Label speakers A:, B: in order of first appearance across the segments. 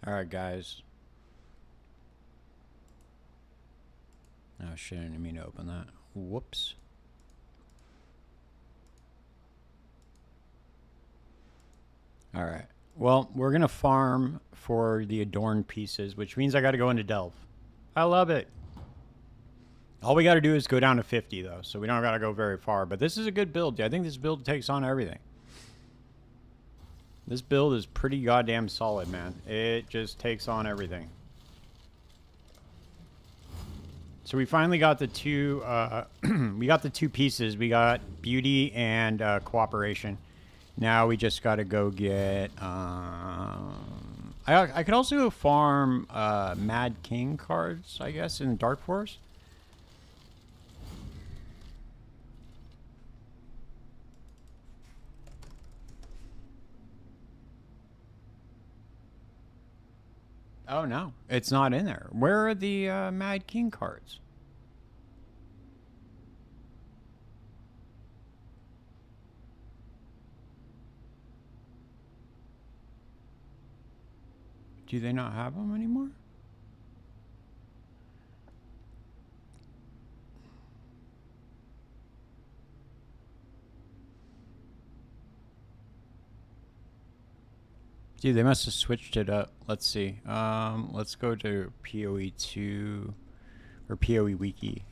A: Alright, guys. Oh shit, I didn't mean to open that. Whoops. Alright. Well, we're gonna farm for the Adorned pieces, which means I gotta go into Delve. I love it. All we gotta do is go down to 50, though, so we don't gotta go very far. But this is a good build. I think this build takes on everything. This build is pretty goddamn solid, man. It just takes on everything. So we finally got the two, we got the two pieces. We got Beauty and Cooperation. Now we just got to go get, I could also farm Mad King cards, I guess, in Dark Forest. Oh, no. It's not in there. Where are the Mad King cards? Do they not have them anymore? Dude, they must have switched it up. Let's see. Let's go to PoE2 or PoE Wiki.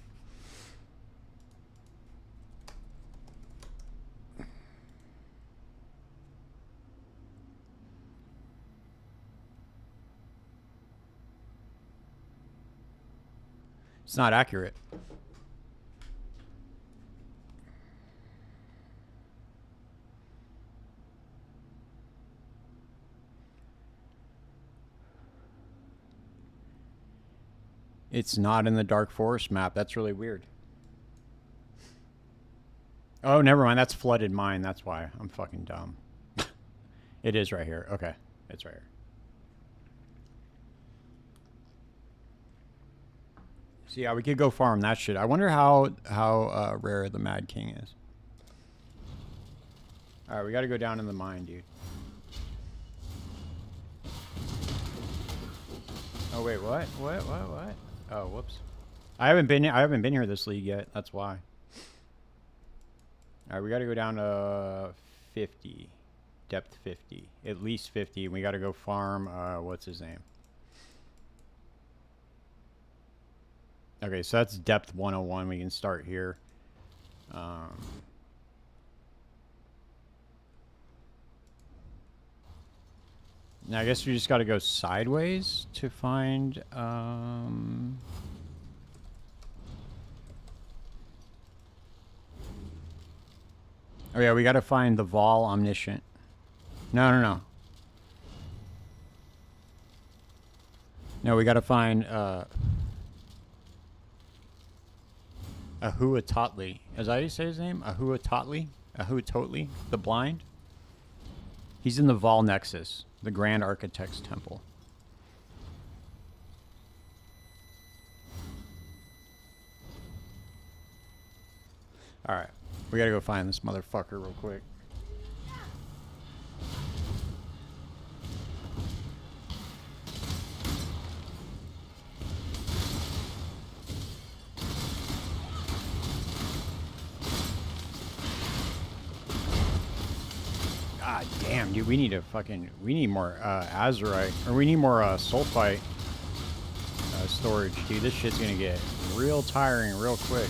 A: It's not accurate. It's not in the Dark Forest map. That's really weird. Oh, never mind. That's flooded mine. That's why. I'm fucking dumb. It is right here. Okay. It's right here. So yeah, we could go farm that shit. I wonder how rare the Mad King is. All right, we got to go down in the mine, dude. Oh wait, what? What? Oh, whoops. I haven't been here this league yet. That's why. All right, we got to go down to 50, depth 50, at least 50. We got to go farm. What's his name? Okay, so that's depth 101. We can start here. Now I guess we just got to go sideways to find. Oh yeah, we got to find the Vol Omniscient. No. No, we got to find Ahuatotli. Is that how you say his name? Ahuatotli? Ahuatotli? The Blind? He's in the Vol Nexus, the Grand Architect's Temple. Alright. We gotta go find this motherfucker real quick. God damn, dude, we need more Azurite, or we need more Sulfite storage, dude. This shit's gonna get real tiring real quick.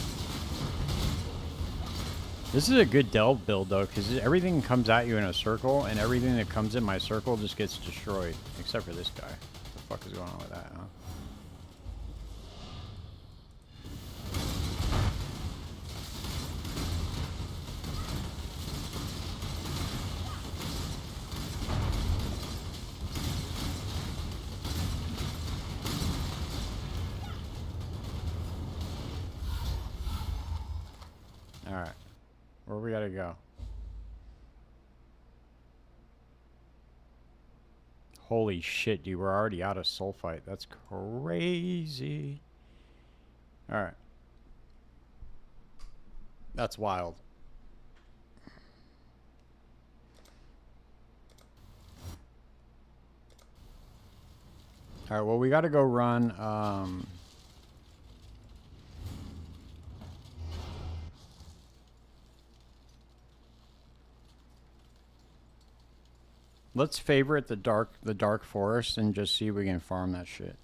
A: This is a good delve build, though, because everything comes at you in a circle, and everything that comes in my circle just gets destroyed, except for this guy. What the fuck is going on with that, huh? Alright. Where we gotta go? Holy shit, dude. We're already out of sulfite. That's crazy. Alright. That's wild. Alright, well, we got to go run... let's favorite the dark forest and just see if we can farm that shit.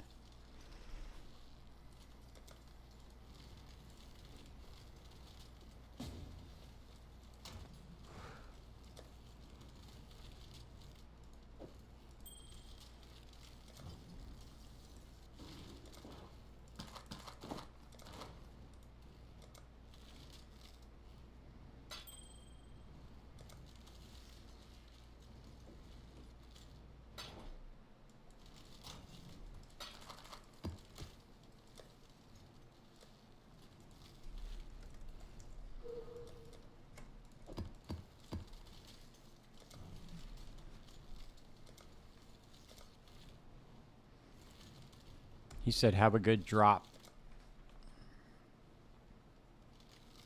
A: He said, have a good drop.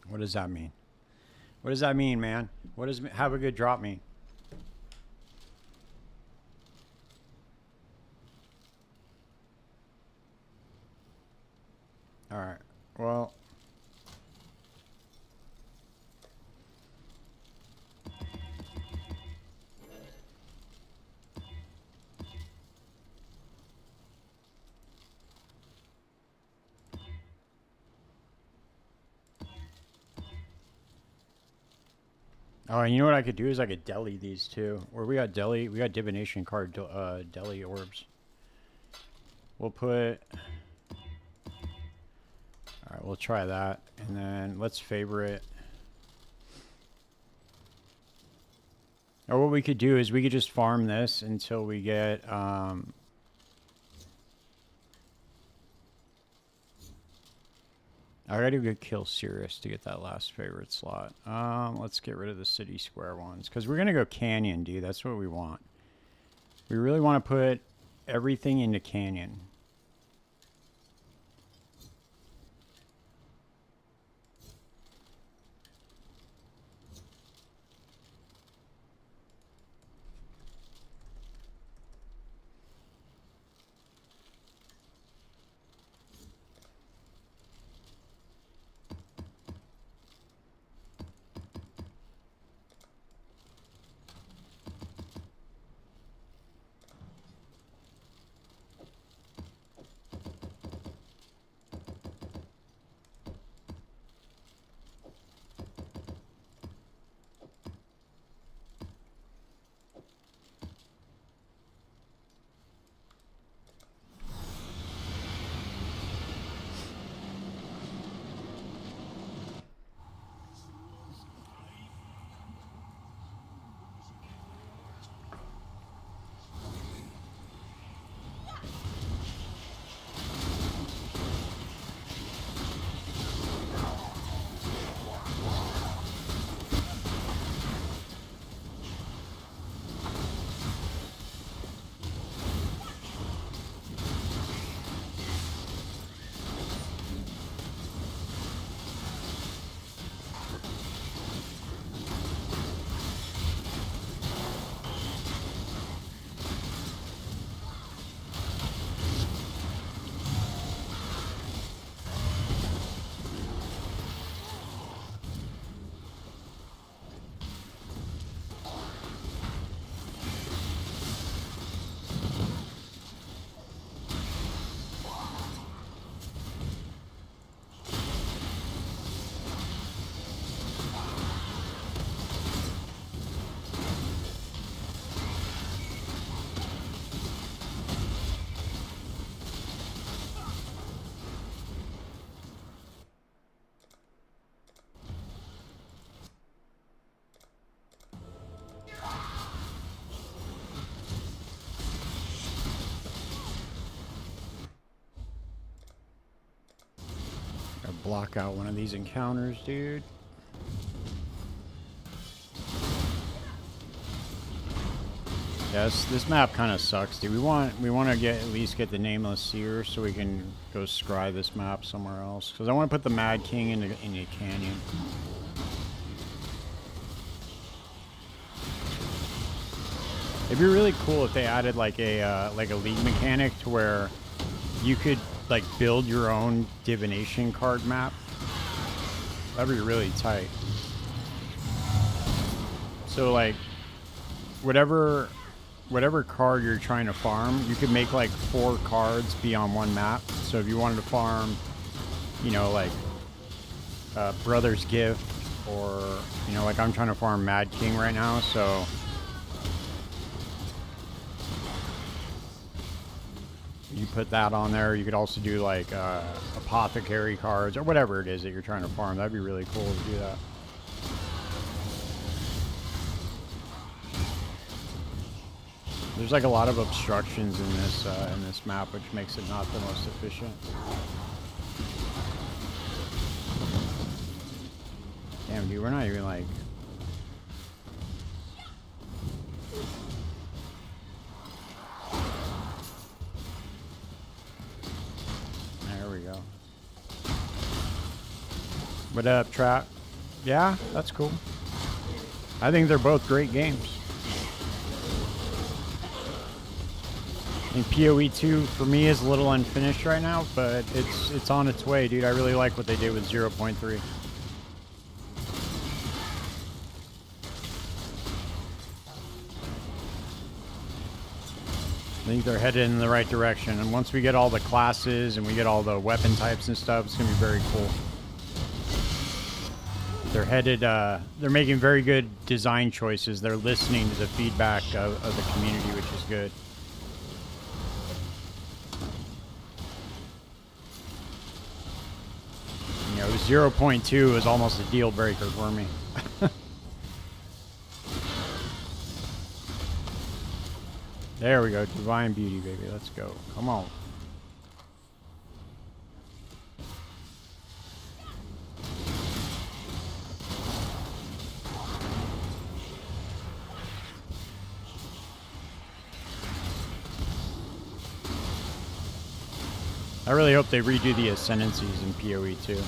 A: What does that mean? What does that mean, man? What does have a good drop mean? All right. Well... oh, and you know what I could do is I could deli these two. Or we got deli, we got divination card deli orbs. We'll put... Alright, we'll try that. And then let's favorite. Or what we could do is we could just farm this until we get... I gotta go kill Cirrus to get that last favorite slot. Let's get rid of the city square ones. Because we're gonna go canyon, dude. That's what we want. We really want to put everything into canyon. Block out one of these encounters, dude. Yes, this map kind of sucks, dude. We want to get at least get the Nameless Seer so we can go scry this map somewhere else. Because I want to put the Mad King in the canyon. It'd be really cool if they added like a league mechanic to where you could like build your own divination card map. That'd be really tight. So like whatever card you're trying to farm, you could make like 4 cards be on one map. So if you wanted to farm, you know, like Brother's Gift, or you know, like I'm trying to farm Mad King right now, so you put that on there. You could also do like apothecary cards or whatever it is that you're trying to farm. That'd be really cool to do that. There's like a lot of obstructions in this map, which makes it not the most efficient. Damn, dude, we're not even like. There we go. What up, Trap? Yeah, that's cool. I think they're both great games. And PoE 2 for me is a little unfinished right now, but it's on its way, dude. I really like what they did with 0.3. I think they're headed in the right direction, and once we get all the classes and we get all the weapon types and stuff, it's gonna be very cool. They're headed, they're making very good design choices. They're listening to the feedback of the community, which is good. You know, 0.2 is almost a deal breaker for me. There we go, Divine Beauty, baby. Let's go. Come on. I really hope they redo the Ascendancies in PoE 2.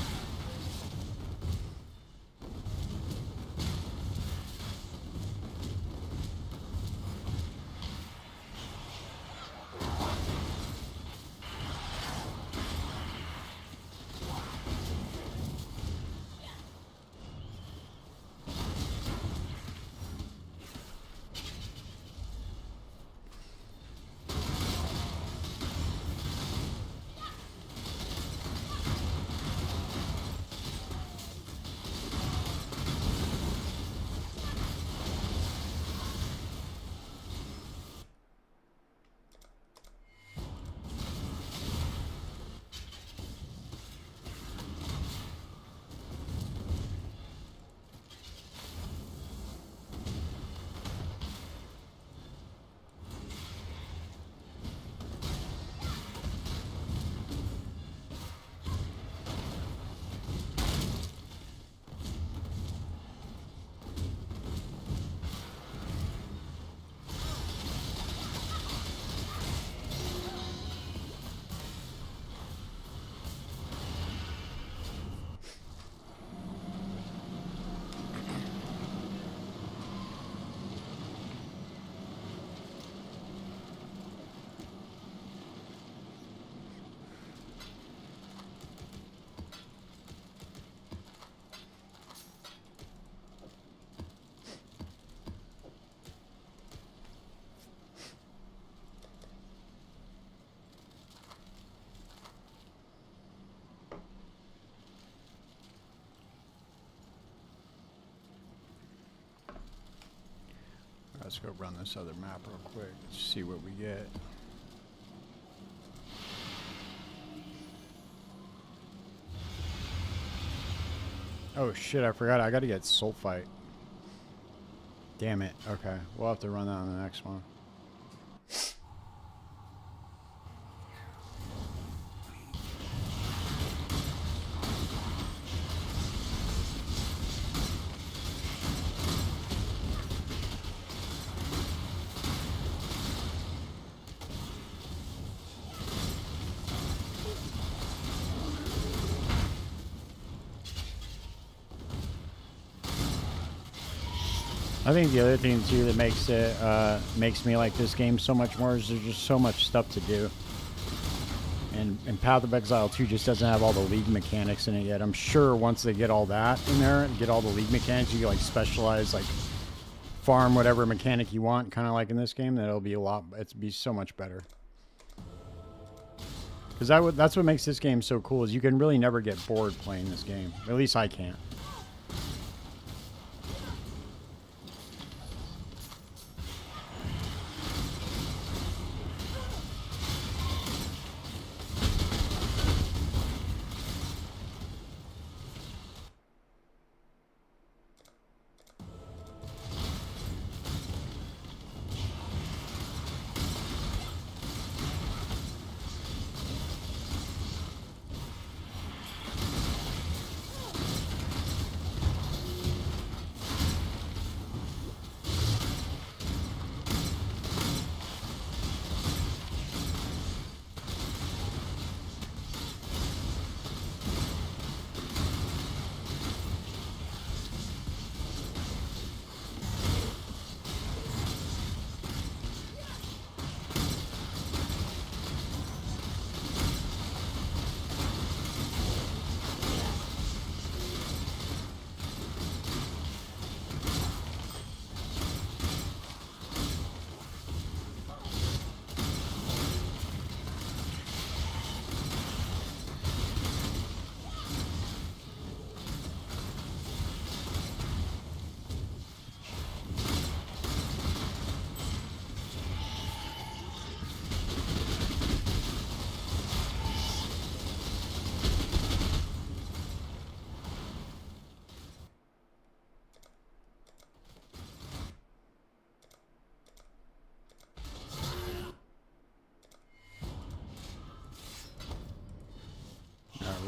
A: Let's go run this other map real quick. Let's see what we get. Oh shit, I forgot. I gotta get Sulfite. Damn it. Okay, we'll have to run that on the next one. I think the other thing too that makes me like this game so much more is there's just so much stuff to do. And Path of Exile 2 just doesn't have all the league mechanics in it yet. I'm sure once they get all that in there and get all the league mechanics, you can like specialize, like farm whatever mechanic you want, kind of like in this game. That it'll be it'll be so much better. Because that's what makes this game so cool is you can really never get bored playing this game. At least I can't.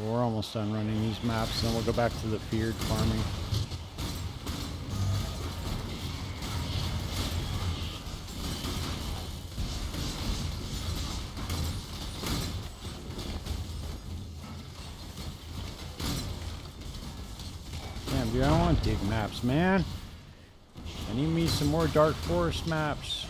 A: We're almost done running these maps, and then we'll go back to the feared farming. Damn, dude, I don't want to dig maps, man. I need me some more Dark Forest maps.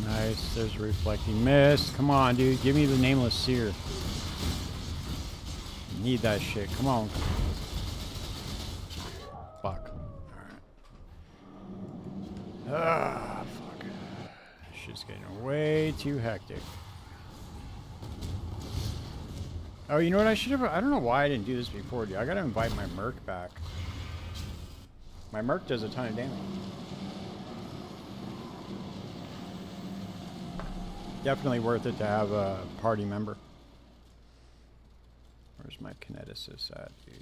A: Nice, there's a reflecting mist. Come on, dude, give me the nameless seer. Need that shit. Come on. Fuck. Alright. Ah, fuck. This shit's getting way too hectic. Oh, you know what I should have... I don't know why I didn't do this before, dude. I gotta invite my Merc back. My Merc does a ton of damage. Definitely worth it to have a party member. Where's my kineticist at, dude?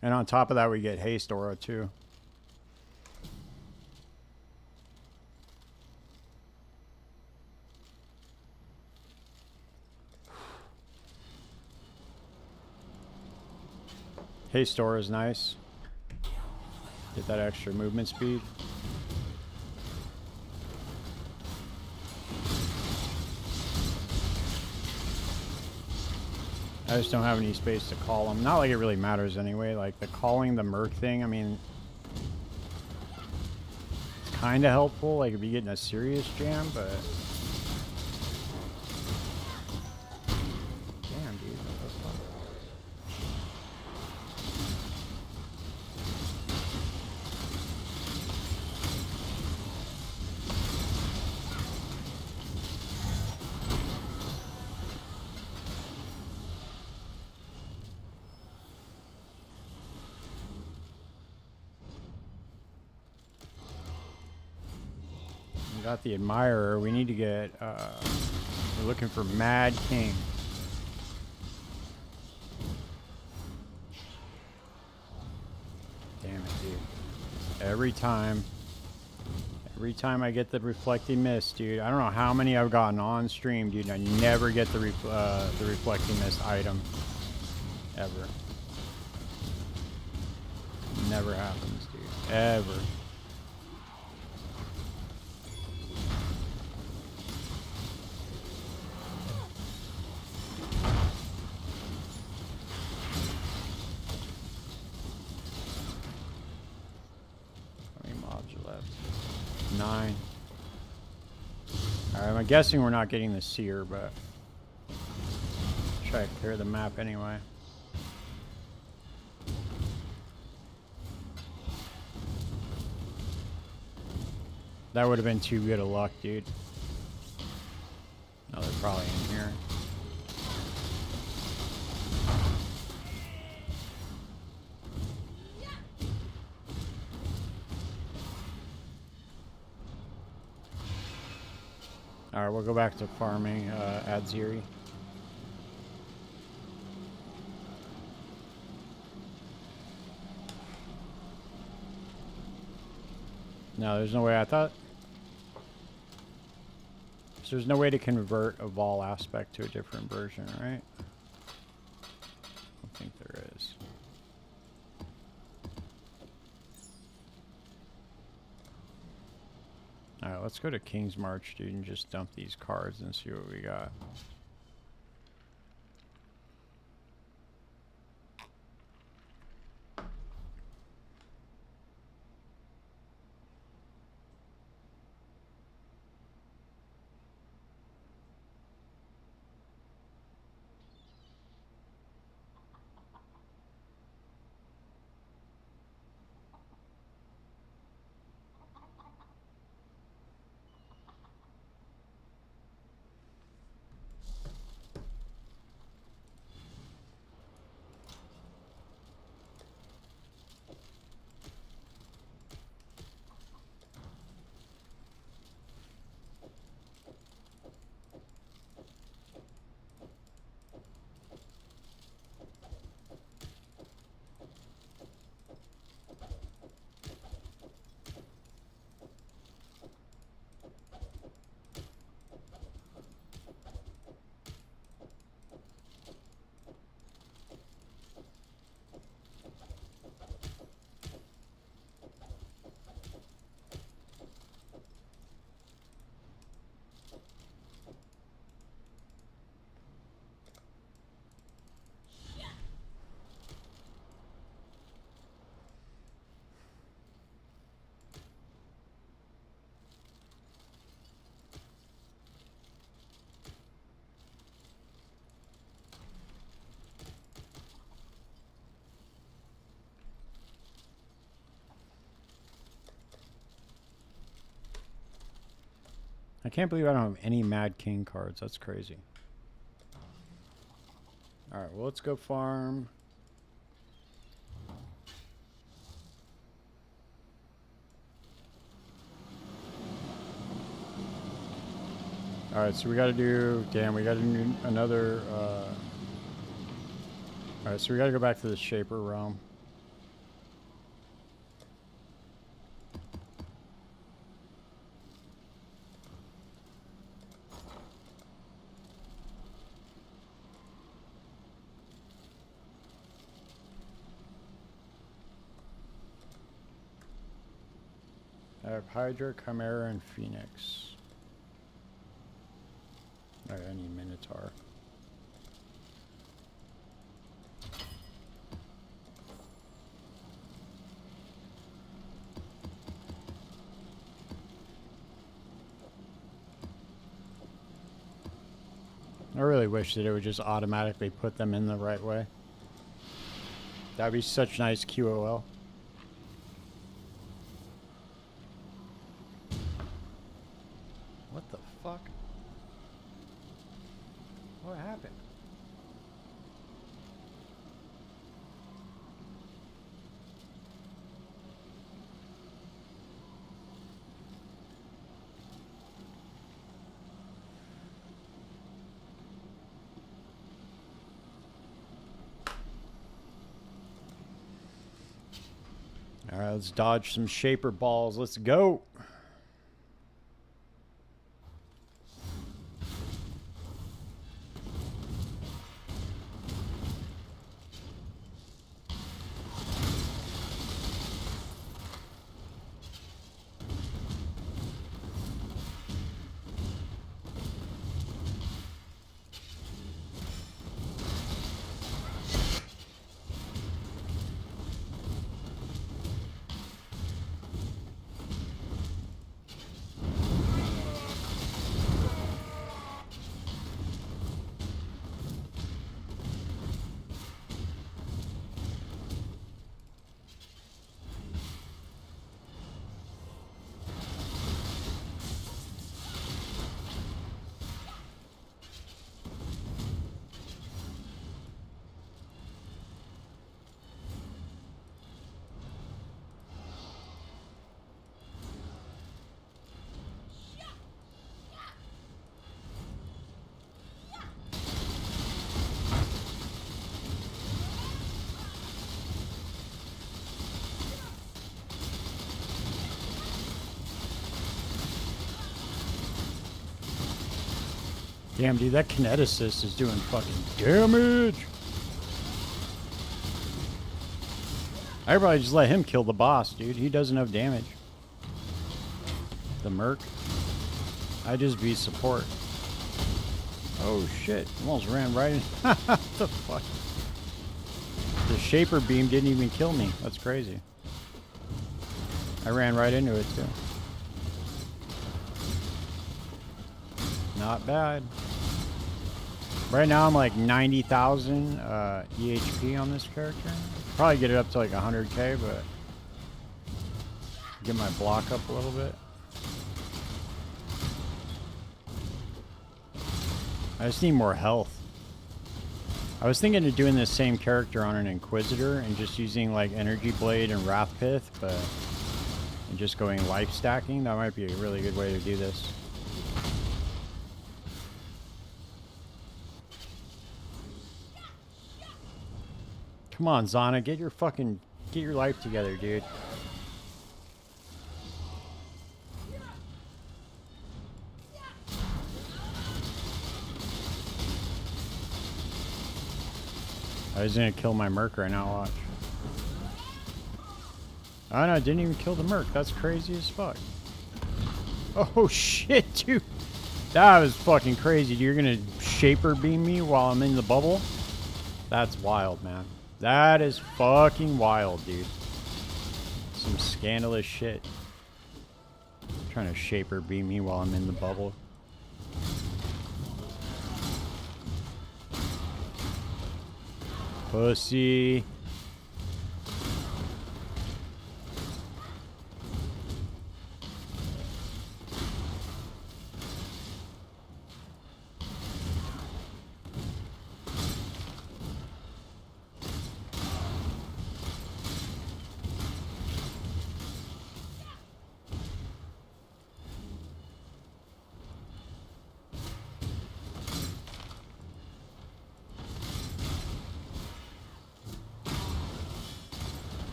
A: And on top of that, we get haste aura too. Haste aura is nice. Get that extra movement speed. I just don't have any space to call them. Not like it really matters anyway. Like the calling the Merc thing, I mean, it's kind of helpful. Like if you get in a serious jam, but damn, dude, what the fuck? got the Admirer. We need to get, we're looking for Mad King. Damn it, dude. Every time I get the reflecting mist, dude. I don't know how many I've gotten on stream, dude. I never get the reflecting mist item. Ever. Never happens, dude. Ever. How many mobs are left? 9. Alright, I'm guessing we're not getting the seer, but try to clear the map anyway. That would have been too good of luck, dude. No, they're probably in here. Alright, we'll go back to farming Adziri. No, there's no way. I thought... So there's no way to convert a Vol aspect to a different version, right? I don't think there is. Alright, let's go to King's March, dude, and just dump these cards and see what we got. I can't believe I don't have any Mad King cards. That's crazy. Alright, well, let's go farm. Alright, so we gotta do... Damn, we gotta do another... Alright, so we gotta go back to the Shaper realm. I have Hydra, Chimera, and Phoenix. Alright, I need Minotaur. I really wish that it would just automatically put them in the right way. That'd be such nice QOL. What the fuck? What happened? Alright, let's dodge some shaper balls. Let's go. Damn, dude, that kineticist is doing fucking damage. I'd probably just let him kill the boss, dude. He does enough damage. The Merc. I just be support. Oh shit, almost ran right in. What the fuck? The Shaper Beam didn't even kill me. That's crazy. I ran right into it too. Not bad. Right now I'm like 90,000 EHP on this character. Probably get it up to like 100k, but get my block up a little bit. I just need more health. I was thinking of doing this same character on an Inquisitor and just using like Energy Blade and Wrath Pith, but and just going life stacking. That might be a really good way to do this. Come on, Zana, get your life together, dude. I was gonna kill my Merc right now, watch. Oh no, I didn't even kill the Merc. That's crazy as fuck. Oh shit, dude. That was fucking crazy. You're gonna Shaper Beam me while I'm in the bubble? That's wild, man. That is fucking wild, dude. Some scandalous shit. Trying to Shaper Beam me while I'm in the bubble. Pussy.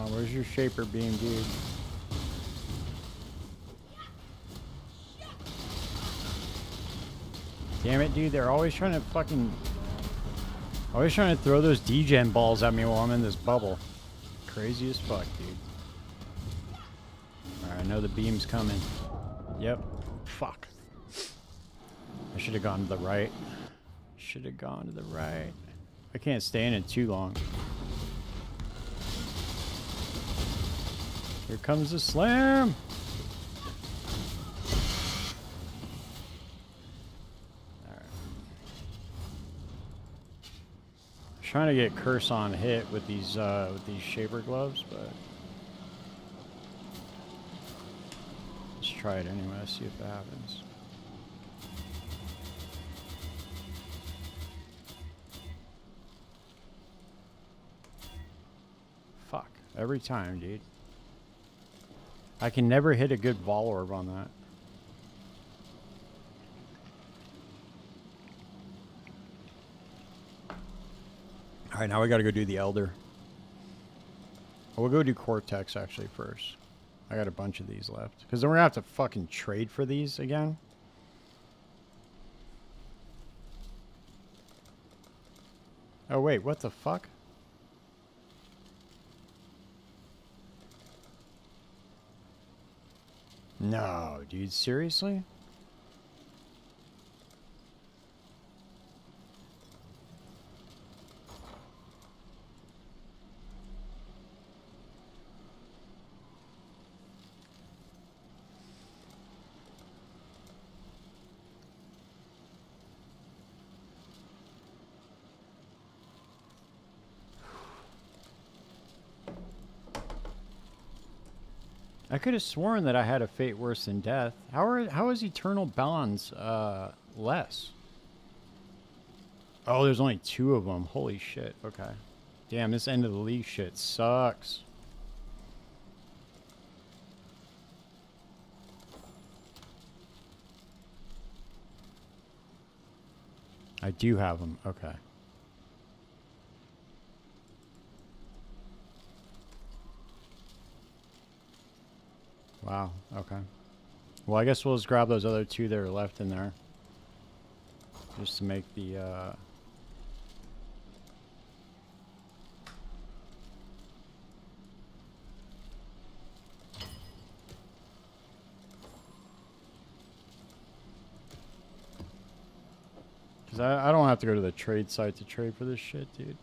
A: Where's your Shaper Beam, dude? Damn it, dude. They're always trying to fucking... Always trying to throw those degen balls at me while I'm in this bubble. Crazy as fuck, dude. Alright, I know the beam's coming. Yep. Fuck. I should have gone to the right. Should have gone to the right. I can't stay in it too long. Here comes the slam. Alright. Trying to get curse on hit with these shaper gloves, but let's try it anyway, see if it happens. Fuck. Every time, dude. I can never hit a good Vol Orb on that. Alright, now we gotta go do the Elder. We'll go do Cortex actually first. I got a bunch of these left. Because then we're gonna have to fucking trade for these again. Oh wait, what the fuck? No, dude, seriously? I could have sworn that I had a fate worse than death. How is Eternal Bonds less? Oh, there's only 2 of them. Holy shit. Okay. Damn, this end of the league shit sucks. I do have them. Okay. Wow, okay. Well, I guess we'll just grab those other 2 that are left in there. Just to make the, Because I don't have to go to the trade site to trade for this shit, dude.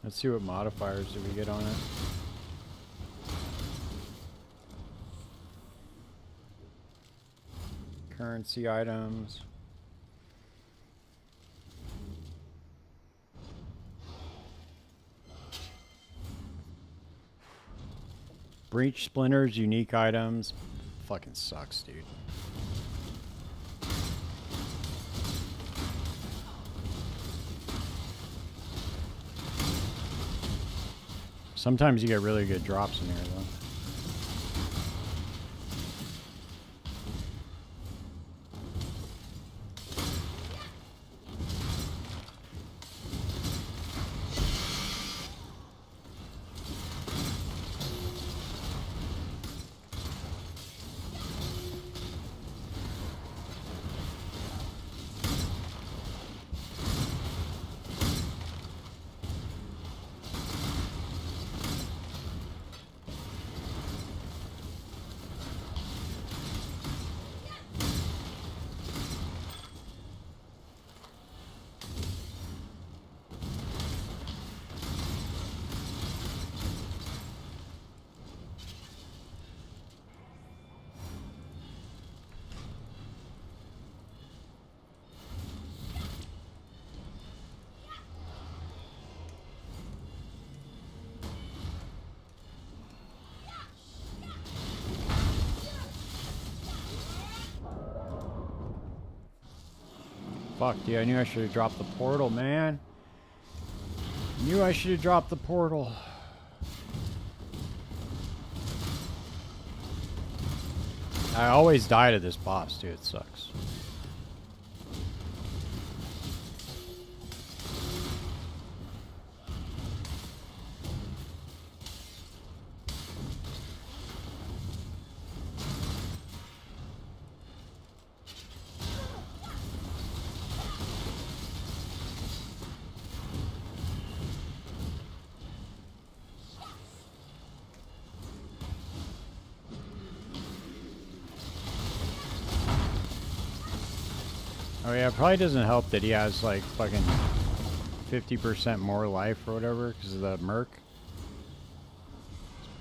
A: Let's see what modifiers do we get on it. Currency items. Breach splinters, unique items. Fucking sucks, dude. Sometimes you get really good drops in here, though. Fuck, dude, I knew I should have dropped the portal, man. Knew I should have dropped the portal. I always die to this boss, dude. It sucks. Oh yeah, it probably doesn't help that he has like fucking 50% more life or whatever because of the merc.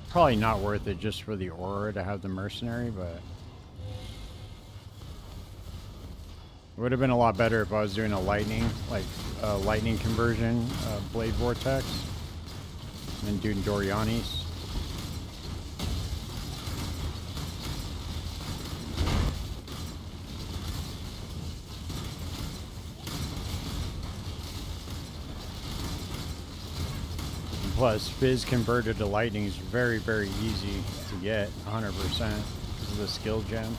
A: It's probably not worth it just for the aura to have the mercenary, but it would have been a lot better if I was doing a lightning, like a lightning conversion, blade vortex, and doing Doriani's. Plus, Fizz converted to lightning is very, very easy to get 100% because of the skill gem.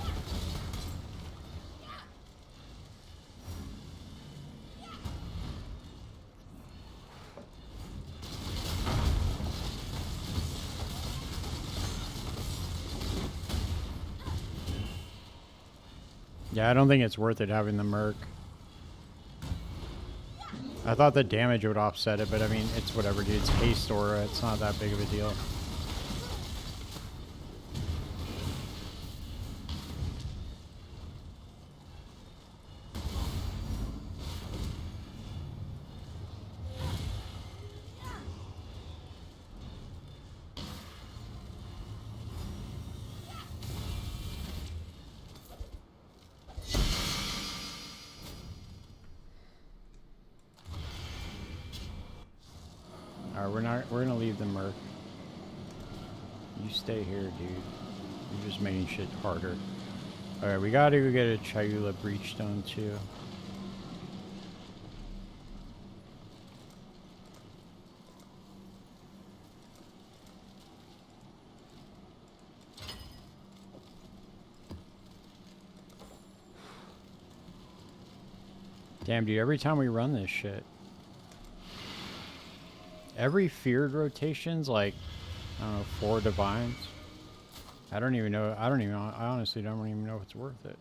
A: Yeah, I don't think it's worth it having the merc. I thought the damage would offset it, but I mean, it's whatever, dude. It's haste aura. It's not that big of a deal. Alright, we're gonna leave the merc. You stay here, dude. You're just making shit harder. Alright, we gotta go get a Chayula Breachstone too. Damn, dude, every time we run this shit, every feared rotation's like, I don't know, 4 divines. I don't even know. I honestly don't even know if it's worth it.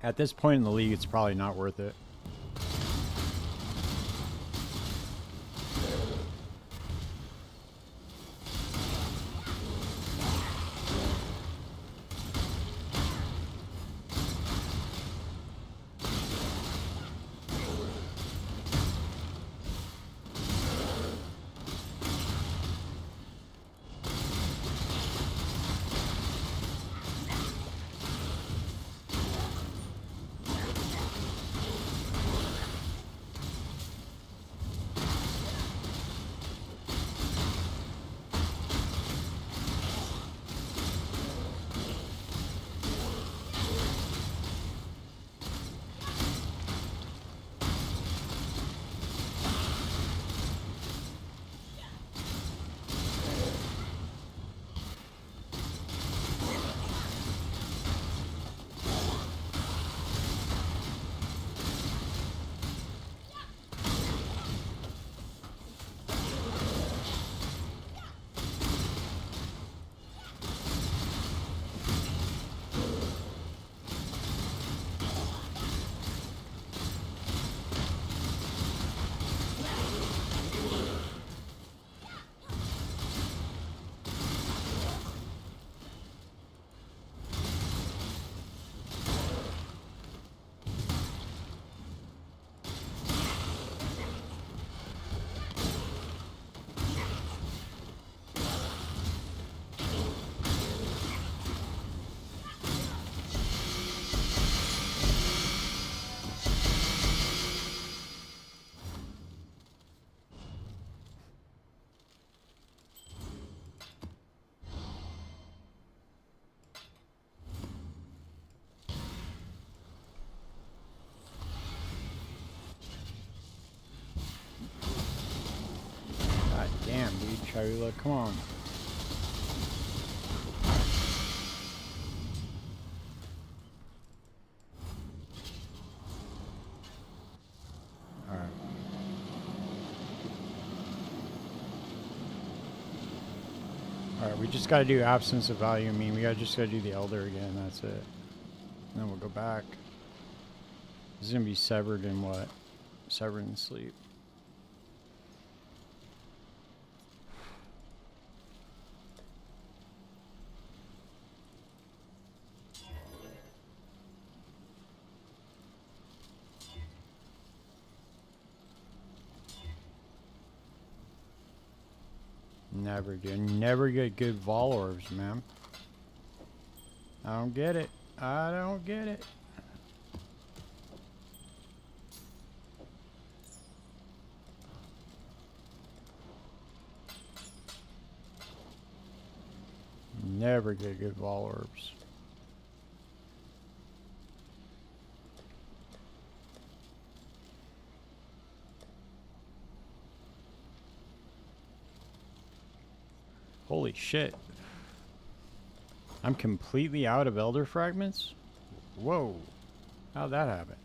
A: At this point in the league, it's probably not worth it. Chayula, come on. Alright. Alright, we just gotta do absence of value. I mean, just gotta do the Elder again, that's it. And then we'll go back. This is gonna be severed in what? Severed in sleep. Never get good Vol Orbs, man. I don't get it. I don't get it. Never get good Vol Orbs. Holy shit. I'm completely out of Elder Fragments? Whoa. How'd that happen?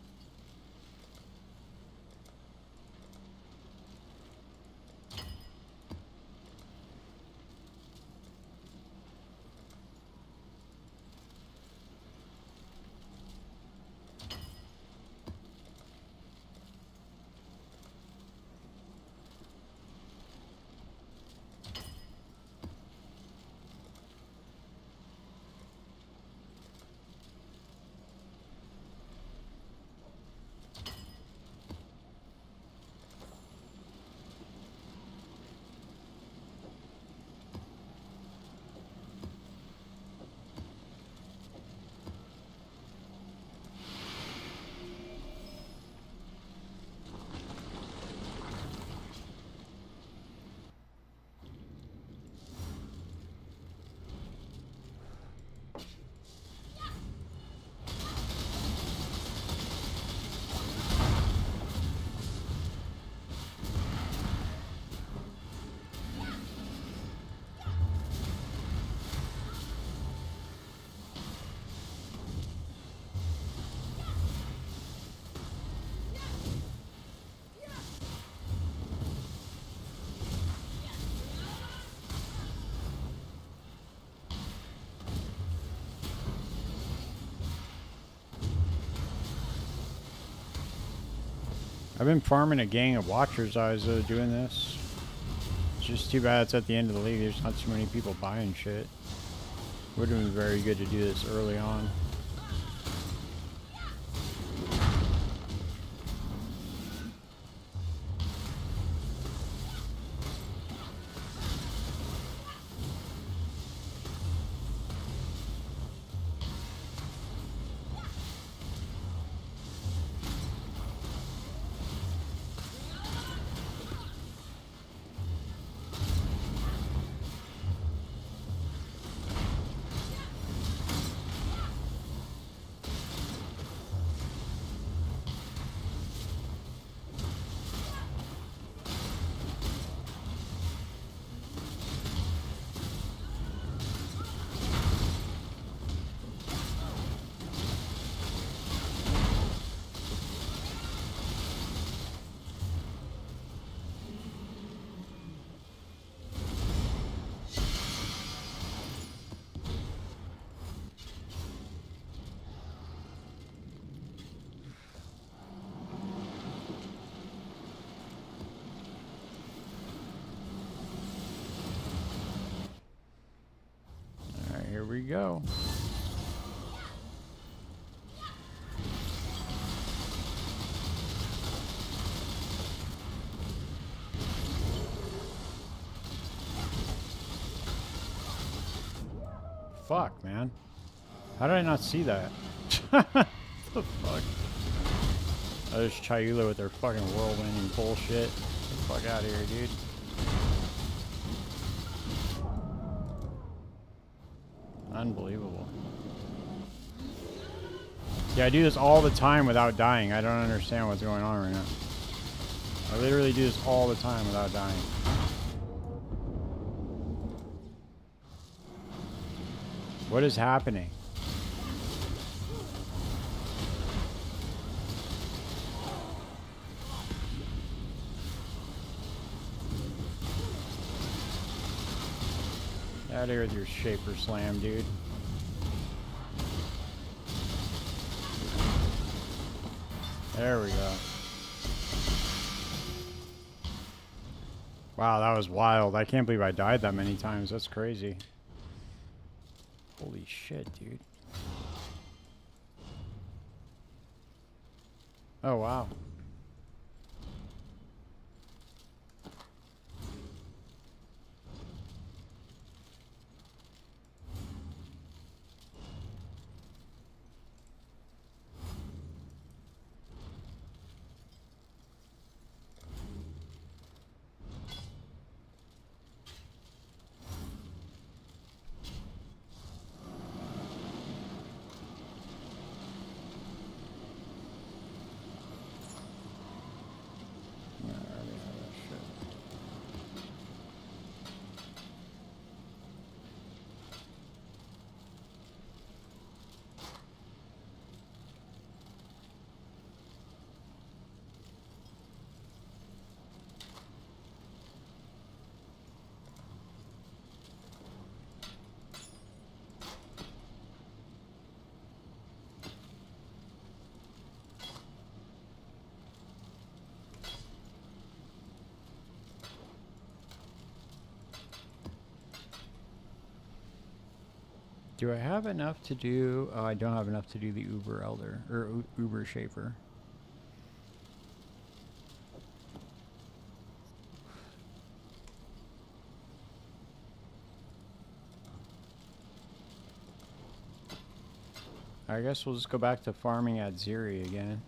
A: I've been farming a gang of Watcher's Eyes though doing this. It's just too bad it's at the end of the league. There's not too many people buying shit. Would have been very good to do this early on. Here we go. Fuck, man. How did I not see that? What the fuck? Oh, there's Chayula with their fucking whirlwinding bullshit. Get the fuck out of here, dude. Unbelievable. Yeah, I do this all the time without dying. I don't understand what's going on right now. I literally do this all the time without dying. What is happening? Out of here with your Shaper Slam, dude. There we go. Wow, that was wild. I can't believe I died that many times. That's crazy. Holy shit, dude. Oh, wow. Do I have enough to do... Oh, I don't have enough to do the Uber Elder, or Uber Shaper. I guess we'll just go back to farming at Ziri again.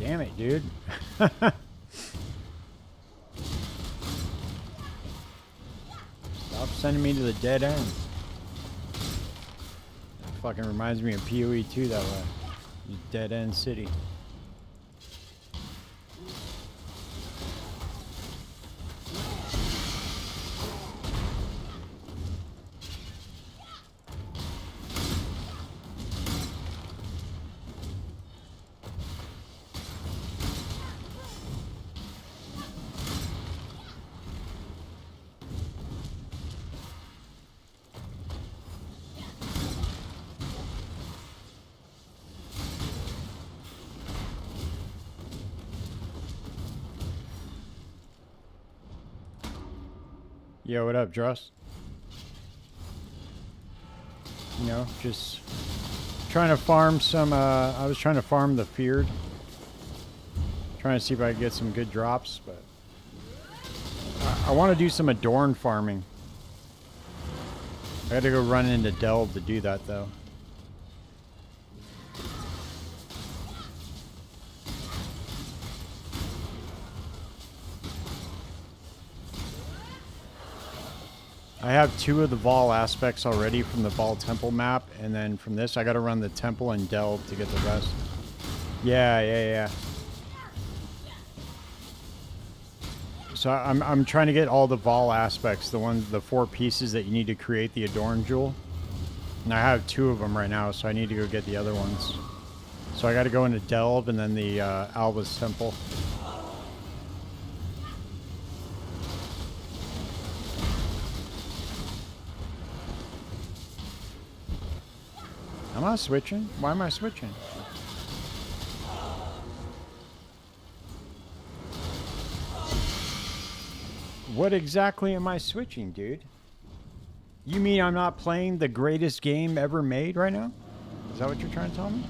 A: Damn it, dude. Stop sending me to the dead end. That fucking reminds me of PoE 2 that way. Dead end city. Yo, what up, Dross? You know, just trying to farm some, I was trying to farm the feared. Trying to see if I can get some good drops, but I want to do some Adorned farming. I gotta go run into Delve to do that, though. I have 2 of the Vol aspects already from the Vol Temple map, and then from this, I gotta run the Temple and Delve to get the rest. Yeah. So I'm trying to get all the Vol aspects, the 4 pieces that you need to create the Adorned Jewel. And I have 2 of them right now, so I need to go get the other ones. So I got to go into Delve and then the Alva's Temple. Am I switching? Why am I switching? What exactly am I switching, dude? You mean I'm not playing the greatest game ever made right now? Is that what you're trying to tell me?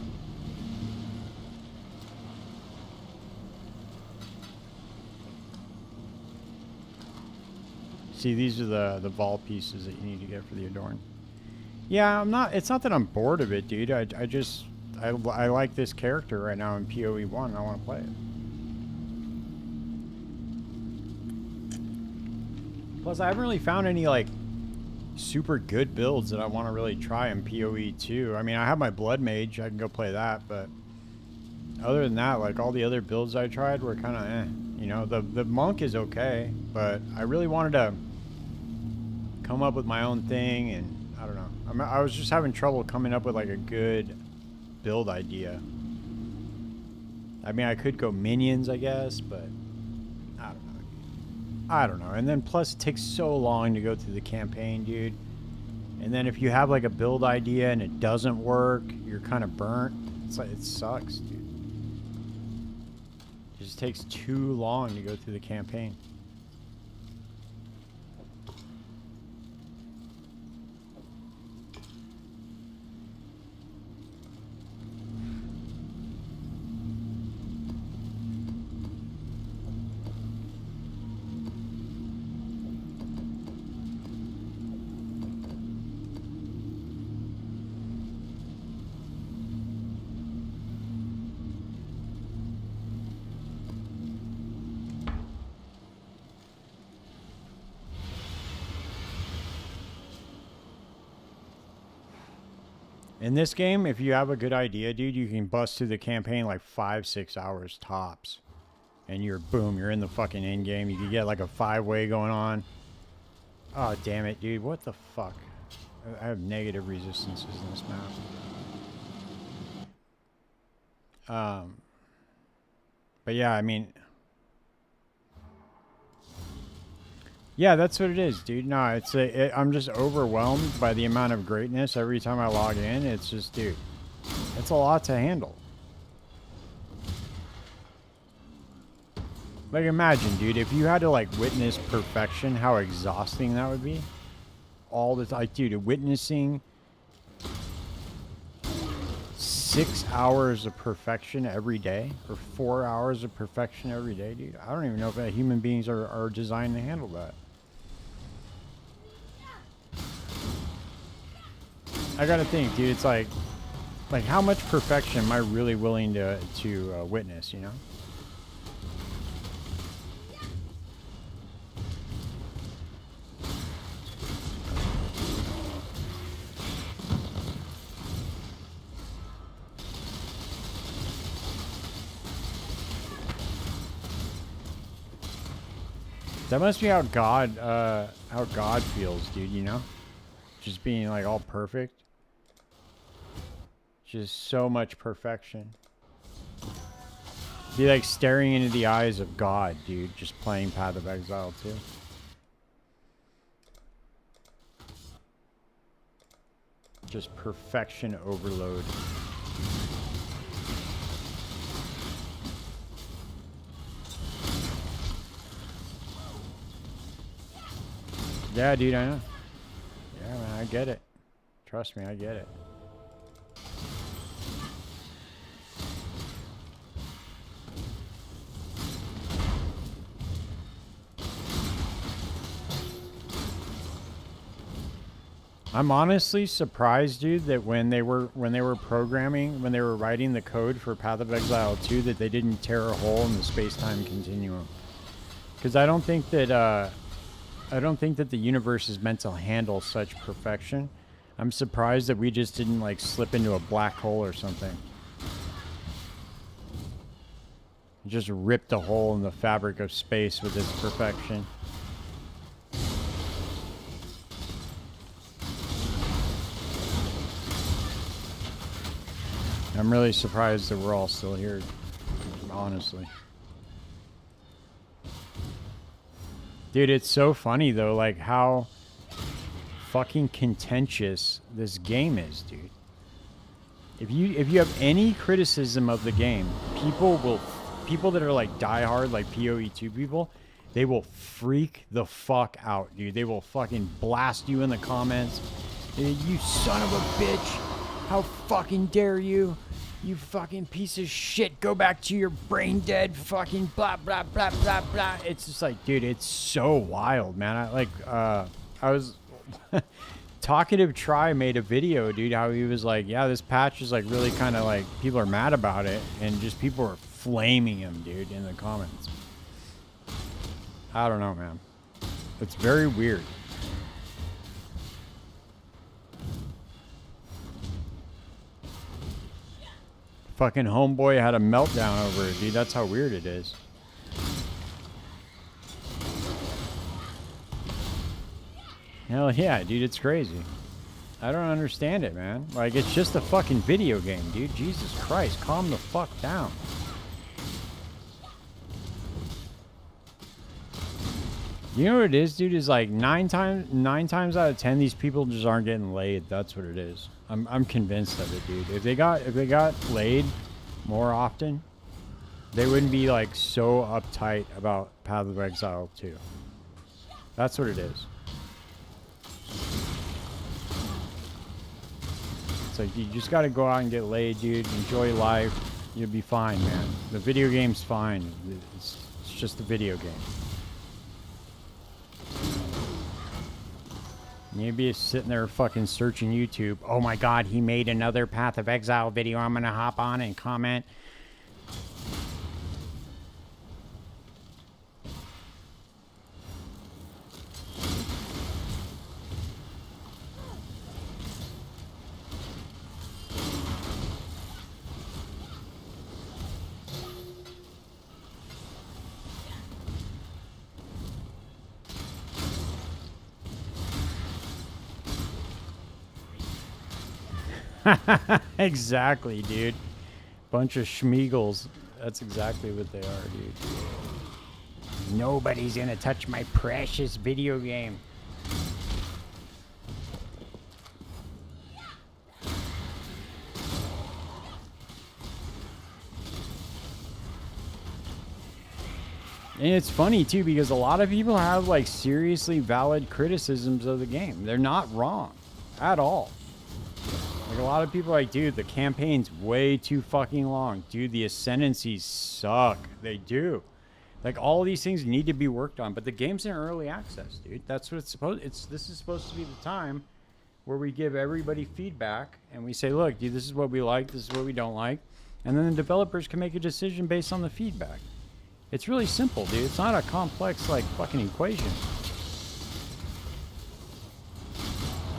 A: See, these are the Vol pieces that you need to get for the Adorn. Yeah, I'm not. It's not that I'm bored of it, dude. I like this character right now in PoE 1. I want to play it. Plus, I haven't really found any, like, super good builds that I want to really try in PoE 2. I mean, I have my Blood Mage. I can go play that, but other than that, like, all the other builds I tried were kind of eh. You know, the Monk is okay, but I really wanted to come up with my own thing, and I don't know. I was just having trouble coming up with, like, a good build idea. I mean, I could go minions, I guess, but I don't know. And then plus it takes so long to go through the campaign, dude. And then if you have like a build idea and it doesn't work, you're kind of burnt. It's like, it sucks, dude. It just takes too long to go through the campaign. In this game, if you have a good idea, dude, you can bust through the campaign like 5-6 hours tops. And you're, boom, you're in the fucking end game. You can get like a 5-way going on. Oh, damn it, dude. What the fuck? I have negative resistances in this map. But yeah, I mean... Yeah, that's what it is, dude. No, I'm just overwhelmed by the amount of greatness every time I log in. It's just, dude, it's a lot to handle. Like, imagine, dude, if you had to, like, witness perfection, how exhausting that would be. All the time. Like, dude, witnessing 6 hours of perfection every day, or 4 hours of perfection every day, dude. I don't even know if human beings are designed to handle that. I gotta think, dude. It's like how much perfection am I really willing to witness? You know. That must be how God feels, dude. You know, just being like all perfect. Just so much perfection. Be like staring into the eyes of God, dude. Just playing Path of Exile too. Just perfection overload. Yeah, dude, I know. Yeah, man, I get it. Trust me, I get it. I'm honestly surprised, dude, that when they were writing the code for Path of Exile 2, that they didn't tear a hole in the space-time continuum. Because I don't think that the universe is meant to handle such perfection. I'm surprised that we just didn't like slip into a black hole or something. Just ripped a hole in the fabric of space with its perfection. I'm really surprised that we're all still here, honestly. Dude, it's so funny though, like how fucking contentious this game is, dude. If you have any criticism of the game, people that are like diehard, like PoE2 people, they will freak the fuck out, dude. They will fucking blast you in the comments. You son of a bitch. How fucking dare you? You fucking piece of shit. Go back to your brain dead fucking blah, blah, blah, blah, blah. It's just like, dude, it's so wild, man. I was... Talkative Try made a video, dude, how he was like, yeah, this patch is like really kind of like, people are mad about it. And just people are flaming him, dude, in the comments. I don't know, man. It's very weird. Fucking homeboy had a meltdown over it, dude. That's how weird it is. Hell yeah, dude. It's crazy. I don't understand it, man. Like, it's just a fucking video game, dude. Jesus Christ. Calm the fuck down. You know what it is, dude? Is like nine times out of 10, these people just aren't getting laid. That's what it is. I'm convinced of it, dude. If they got laid more often, they wouldn't be like so uptight about Path of Exile 2. That's what it is. It's like you just gotta go out and get laid, dude. Enjoy life. You'll be fine, man. The video game's fine. It's just a video game. You'd be sitting there fucking searching YouTube. Oh my god, he made another Path of Exile video. I'm gonna hop on and comment. Exactly, dude. Bunch of schmeagles. That's exactly what they are, dude. Nobody's gonna touch my precious video game. And it's funny too, because a lot of people have like seriously valid criticisms of the game. They're not wrong at all. Like, a lot of people are like, dude, the campaign's way too fucking long. Dude, the ascendancies suck. They do. Like, all these things need to be worked on. But the game's in early access, dude. That's what it's supposed... This is supposed to be the time where we give everybody feedback. And we say, look, dude, this is what we like. This is what we don't like. And then the developers can make a decision based on the feedback. It's really simple, dude. It's not a complex, like, fucking equation.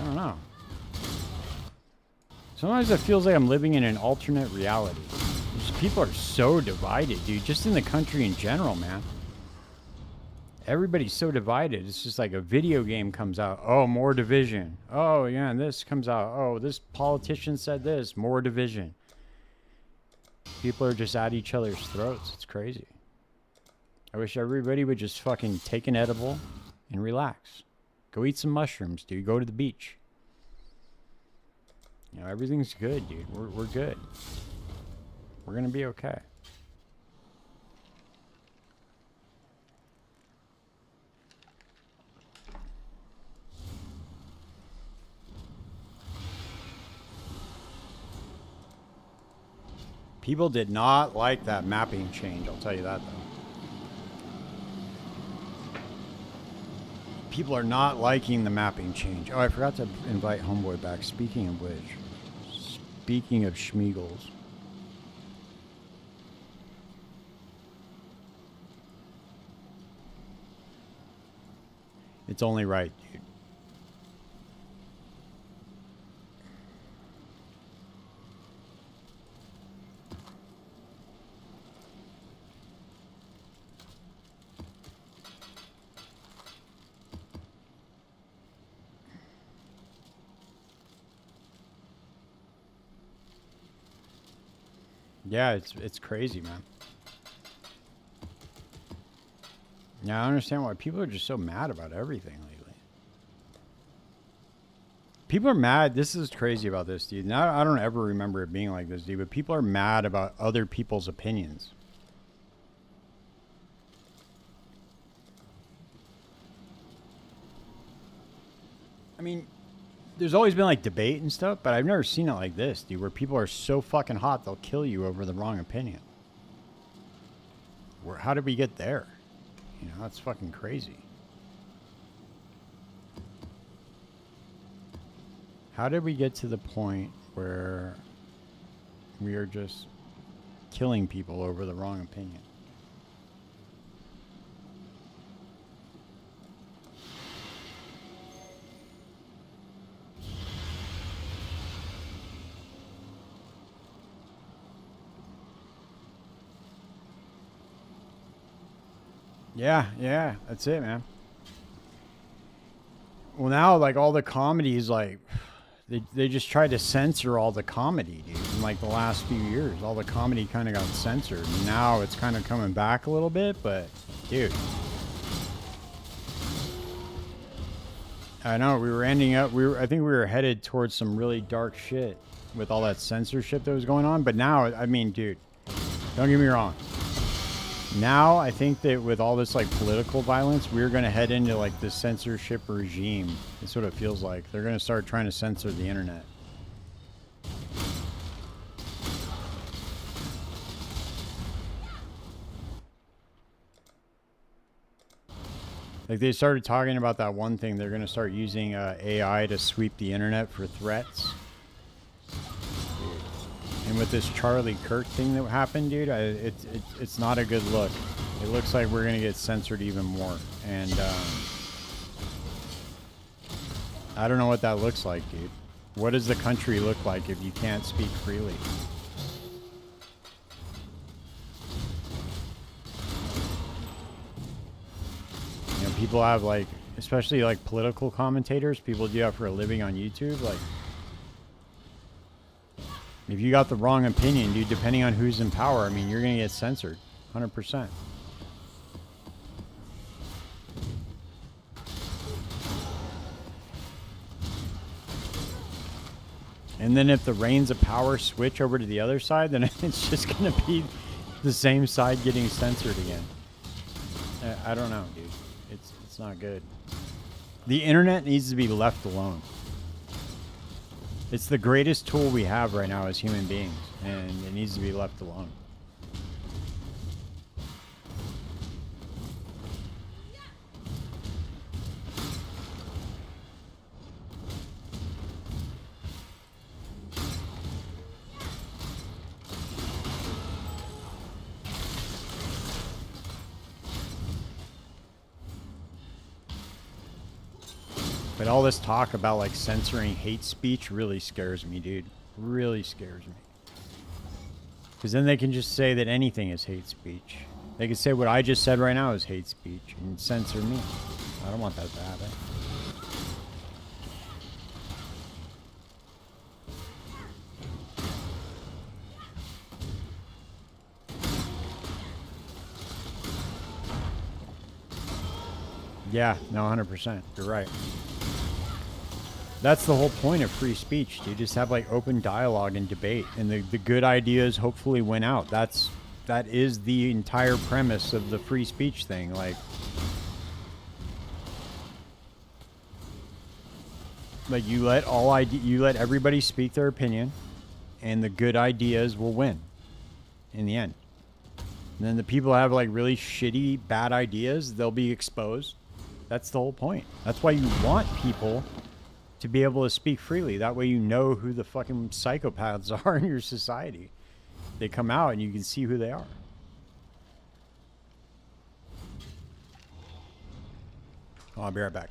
A: I don't know. Sometimes it feels like I'm living in an alternate reality. Just, people are so divided, dude. Just in the country in general, man. Everybody's so divided. It's just like a video game comes out. Oh, more division. Oh, yeah, and this comes out. Oh, this politician said this. More division. People are just at each other's throats. It's crazy. I wish everybody would just fucking take an edible and relax. Go eat some mushrooms, dude. Go to the beach. You know, everything's good, dude. We're good. We're gonna be okay. People did not like that mapping change, I'll tell you that, though. People are not liking the mapping change. Oh, I forgot to invite Homeboy back. Speaking of which, speaking of Schmeagles. It's only right, dude. Yeah, it's crazy, man. Yeah, I understand why people are just so mad about everything lately. People are mad. This is crazy about this, dude. Now I don't ever remember it being like this, dude. But people are mad about other people's opinions. I mean, there's always been like debate and stuff, but I've never seen it like this, dude. Where people are so fucking hot they'll kill you over the wrong opinion. How did we get there? You know, that's fucking crazy. How did we get to the point where we are just killing people over the wrong opinion? Yeah, that's it, man. Well, now, like, all the comedies, like, they just tried to censor all the comedy, dude. In, like, the last few years, all the comedy kind of got censored. Now it's kind of coming back a little bit, but, dude. I know, we were ending up, I think we were headed towards some really dark shit with all that censorship that was going on. But now, I mean, dude, don't get me wrong. Now, I think that with all this, like, political violence, we're going to head into, like, the censorship regime. That's what it feels like. They're going to start trying to censor the internet. Like, they started talking about that one thing. They're going to start using AI to sweep the internet for threats. And with this Charlie Kirk thing that happened, dude, it's not a good look. It looks like we're going to get censored even more. And I don't know what that looks like, dude. What does the country look like if you can't speak freely? You know, people have, like, especially, like, political commentators. People do that for a living on YouTube. Like, if you got the wrong opinion, dude, depending on who's in power, I mean, you're going to get censored. 100%. And then if the reins of power switch over to the other side, then it's just going to be the same side getting censored again. I don't know, dude. It's not good. The internet needs to be left alone. It's the greatest tool we have right now as human beings, and it needs to be left alone. But all this talk about, like, censoring hate speech really scares me, dude. Really scares me. Because then they can just say that anything is hate speech. They can say what I just said right now is hate speech and censor me. I don't want that to happen. Yeah, no, 100%. You're right. That's the whole point of free speech. You just have, like, open dialogue and debate, and the good ideas hopefully win out. That is the entire premise of the free speech thing. Like you let everybody speak their opinion, and the good ideas will win. in the end. And then the people that have like really shitty, bad ideas, they'll be exposed. That's the whole point. That's why you want people to be able to speak freely. That way you know who the fucking psychopaths are in your society. They come out and you can see who they are. Oh, I'll be right back.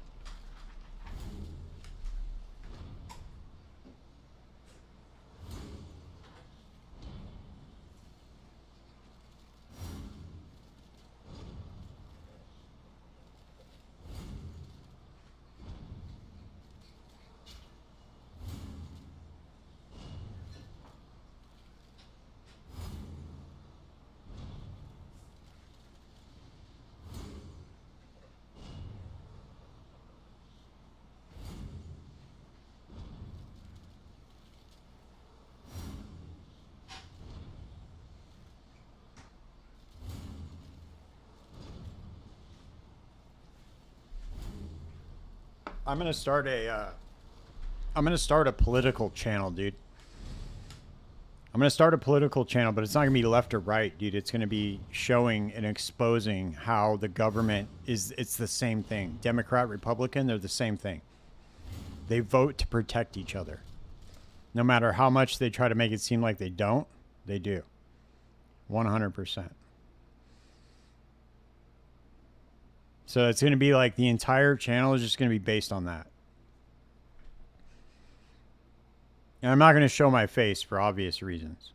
A: I'm gonna start a political channel, dude. I'm gonna start a political channel, but it's not gonna be left or right, dude. It's gonna be showing and exposing how the government it's the same thing. Democrat, Republican, they're the same thing. They vote to protect each other. No matter how much they try to make it seem like they don't, they do. 100%. So it's going to be like the entire channel is just going to be based on that. And I'm not going to show my face for obvious reasons.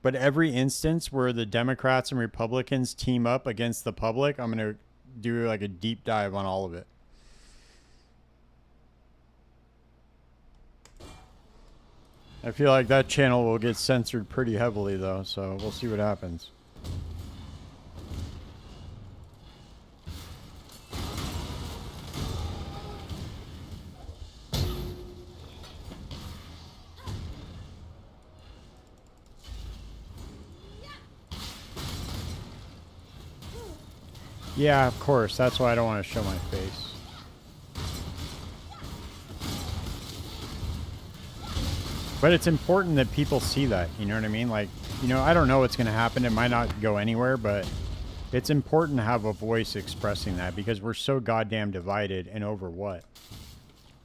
A: But every instance where the Democrats and Republicans team up against the public, I'm going to do like a deep dive on all of it. I feel like that channel will get censored pretty heavily, though, so we'll see what happens. Yeah, of course. That's why I don't want to show my face. But it's important that people see that, you know what I mean? Like, you know, I don't know what's going to happen. It might not go anywhere, but it's important to have a voice expressing that because we're so goddamn divided. And over what?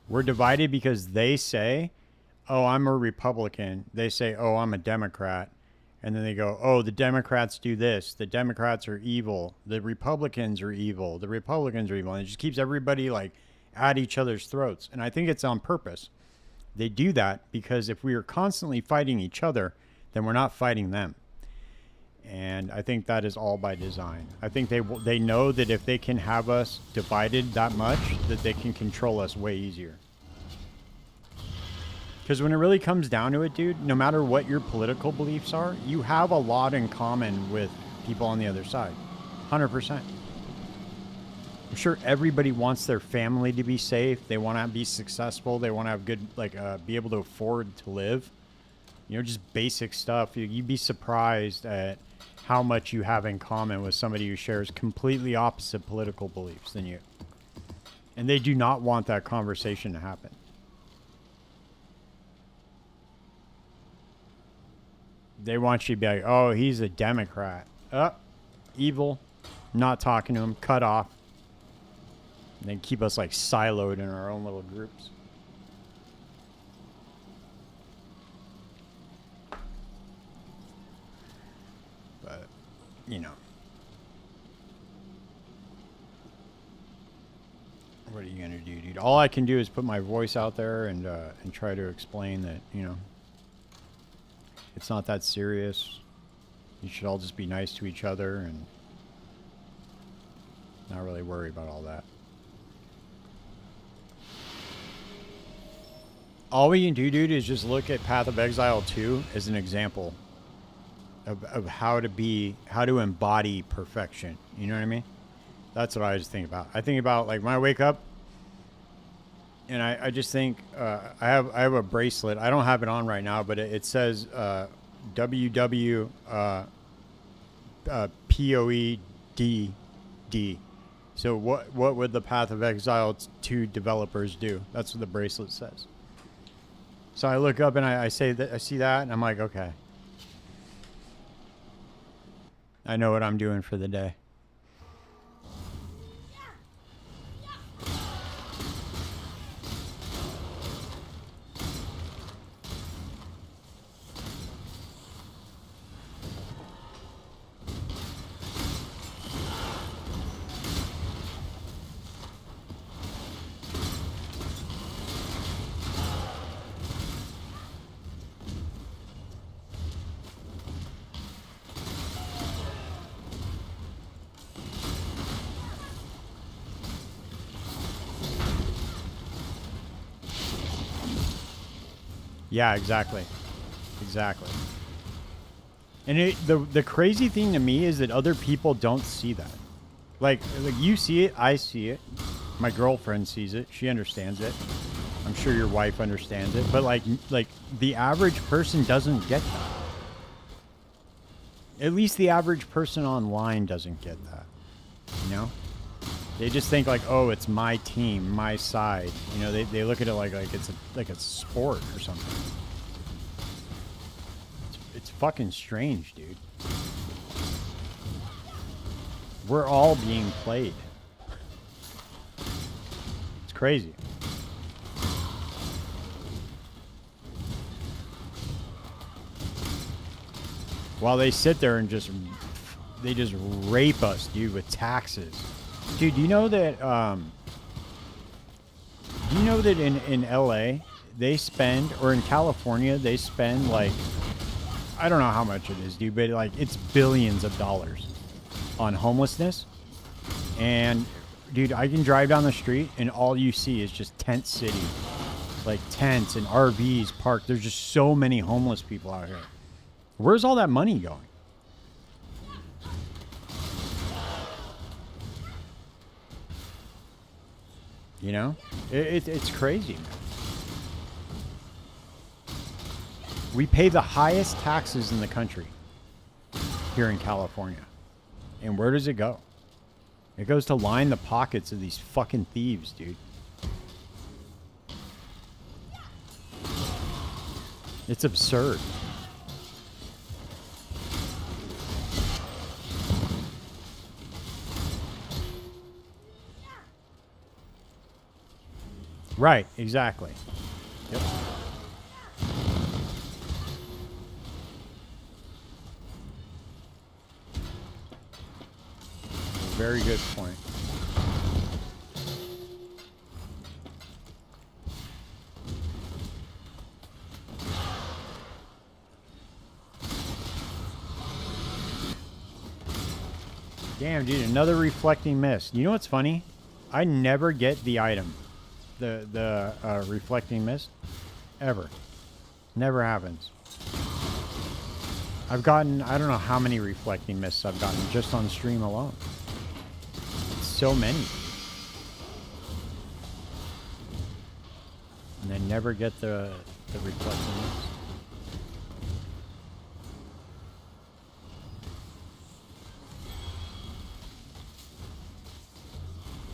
A: We're divided because they say, oh, I'm a Republican. They say, oh, I'm a Democrat. And then they go, oh, the Democrats do this. The Democrats are evil. The Republicans are evil. The Republicans are evil. And it just keeps everybody like at each other's throats. And I think it's on purpose. They do that because if we are constantly fighting each other, then we're not fighting them. And I think that is all by design. I think they know that if they can have us divided that much, that they can control us way easier. Because when it really comes down to it, dude, no matter what your political beliefs are, you have a lot in common with people on the other side. 100%. I'm sure everybody wants their family to be safe. They want to be successful. They want to have good, like, be able to afford to live. You know, just basic stuff. You'd be surprised at how much you have in common with somebody who shares completely opposite political beliefs than you. And they do not want that conversation to happen. They want you to be like, oh, he's a Democrat. Evil. Not talking to him. Cut off. And then keep us like siloed in our own little groups. But, you know. What are you going to do, dude? All I can do is put my voice out there and try to explain that, you know, it's not that serious. You should all just be nice to each other and not really worry about all that. All we can do, dude, is just look at Path of Exile 2 as an example of how to embody perfection. You know what I mean? That's what I just think about. I think about, like, when I wake up, and I just think, I have a bracelet. I don't have it on right now, but it says WW POEDD. So what would the Path of Exile 2 developers do? That's what the bracelet says. So I look up and I say that I see that and I'm like, okay. I know what I'm doing for the day. Yeah, exactly. Exactly. And the crazy thing to me is that other people don't see that. Like you see it, I see it. My girlfriend sees it. She understands it. I'm sure your wife understands it. But like the average person doesn't get that. At least the average person online doesn't get that. You know? They just think like, oh, it's my team, my side. You know, they look at it like it's a sport or something. It's fucking strange, dude. We're all being played. It's crazy. While they sit there and just rape us, dude, with taxes. Dude, do you know that in LA they spend, or in California they spend like, I don't know how much it is, dude, but like it's billions of dollars on homelessness. And dude, I can drive down the street and all you see is just tent city. Like tents and RVs parked. There's just so many homeless people out here. Where's all that money going? You know? It's crazy, man. We pay the highest taxes in the country here in California. And where does it go? It goes to line the pockets of these fucking thieves, dude. It's absurd. Right, exactly. Yep. Very good point. Damn, dude, another reflecting mist. You know what's funny? I never get the item. The reflecting mist. Ever. Never happens. I've gotten, I don't know how many reflecting mists I've gotten just on stream alone. So many. And I never get the reflecting mist.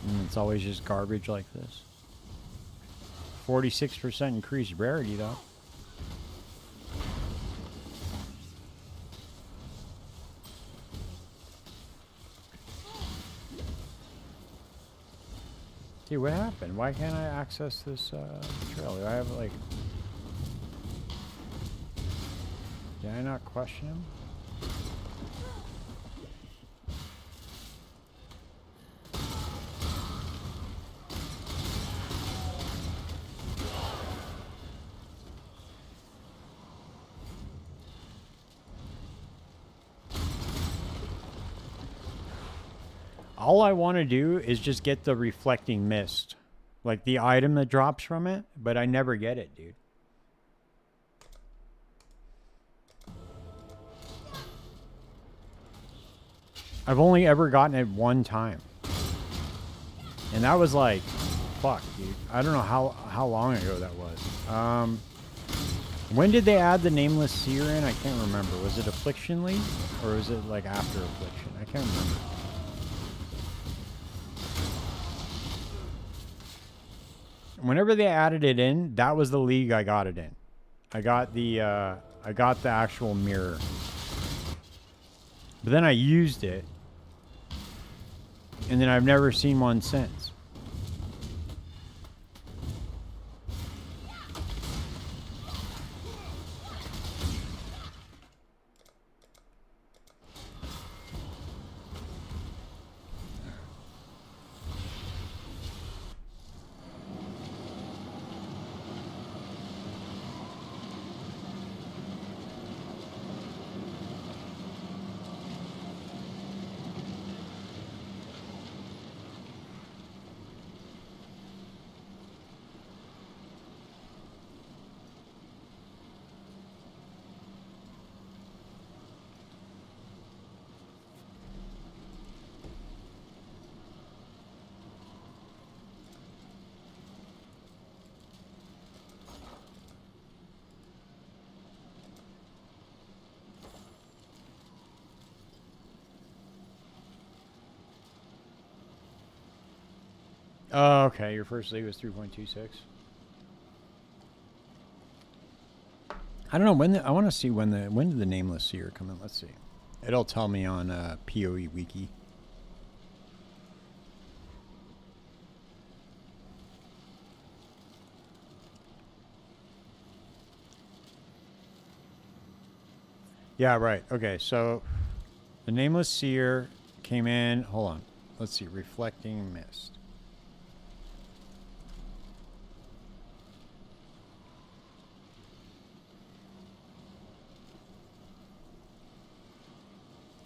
A: And it's always just garbage like this. 46% increased rarity though. Dude, what happened? Why can't I access this trail? Do I have like... Did I not question him? All I want to do is just get the reflecting mist. Like the item that drops from it, but I never get it, dude. I've only ever gotten it one time. And that was like, fuck, dude. I don't know how long ago that was. When did they add the Nameless Seer in? I can't remember. Was it Affliction League? Or was it like after Affliction? I can't remember. Whenever they added it in, that was the league I got it in. I got the actual mirror. But then I used it. And then I've never seen one since. Oh, okay. Your first league was 3.26. I don't know when. I want to see when did the Nameless Seer come in. Let's see. It'll tell me on PoE Wiki. Yeah, right. Okay, so the Nameless Seer came in. Hold on. Let's see. Reflecting Mist.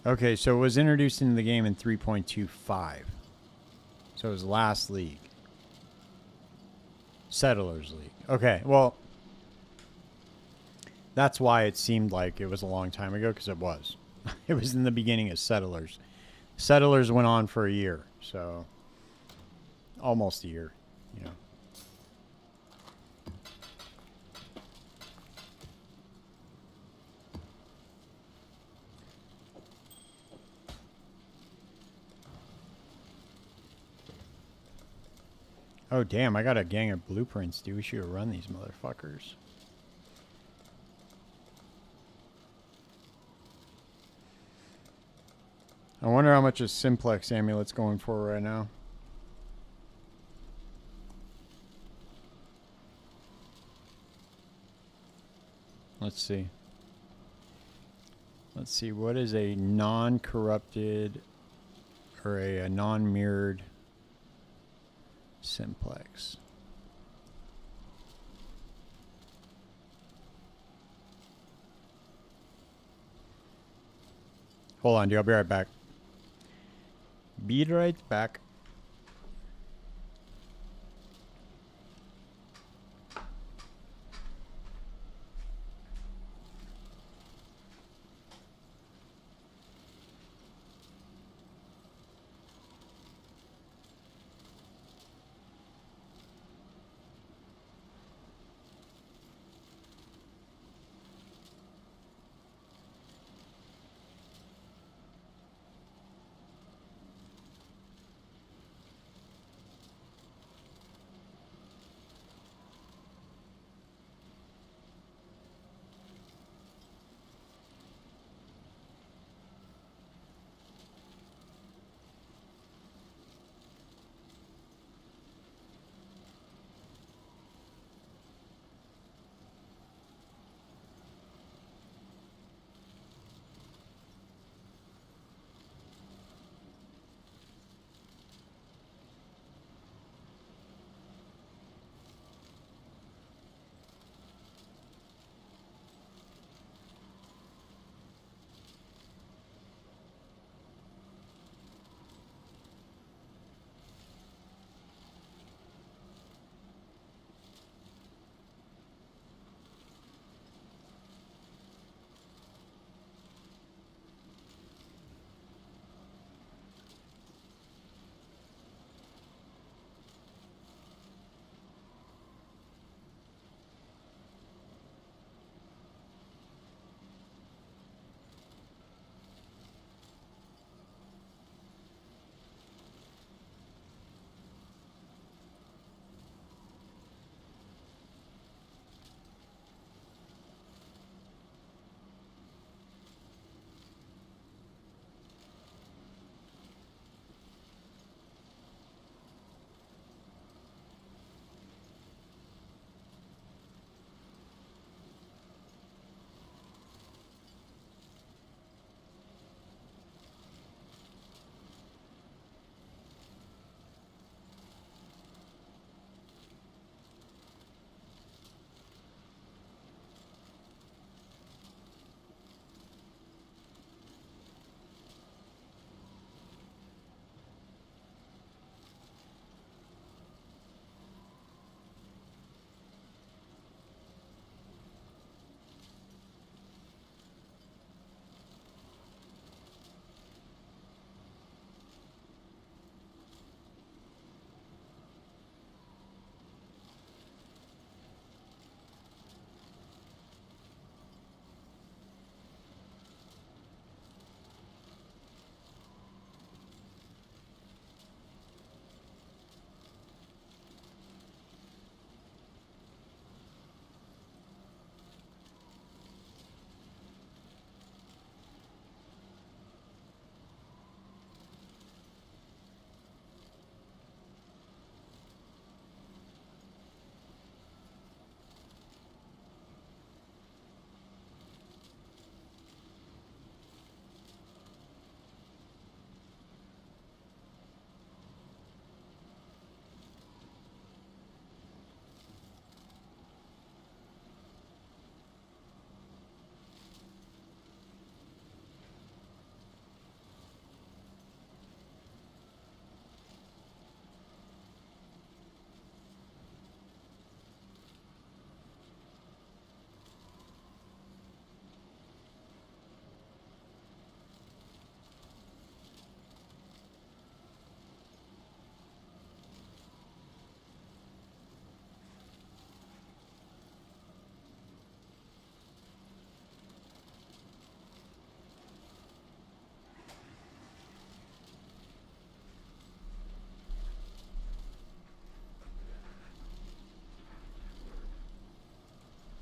A: Okay, so it was introduced into the game in 3.25. So it was last league. Settlers League. Okay, well, that's why it seemed like it was a long time ago, because it was. It was in the beginning of Settlers. Settlers went on for a year, so almost a year, you know. Oh, damn, I got a gang of blueprints, dude. We should run these motherfuckers. I wonder how much a Simplex Amulet's going for right now. Let's see. Let's see, what is a non-corrupted or a non-mirrored Simplex? Hold on, dude. I'll be right back. Be right back.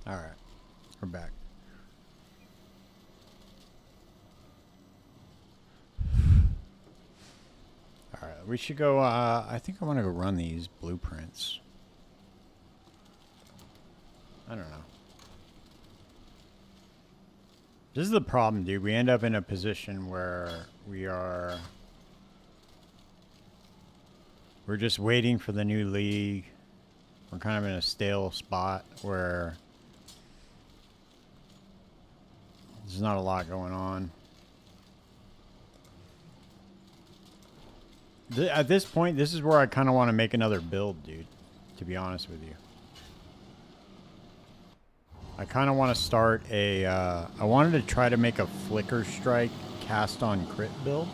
A: All right, we're back. All right, we should go. I think I want to go run these blueprints. I don't know. This is the problem, dude. We end up in a position where we're just waiting for the new league. We're kind of in a stale spot where there's not a lot going on. At this point, this is where I kind of want to make another build, dude, to be honest with you. I kind of want to start a, I wanted to try to make a Flicker Strike cast on crit build.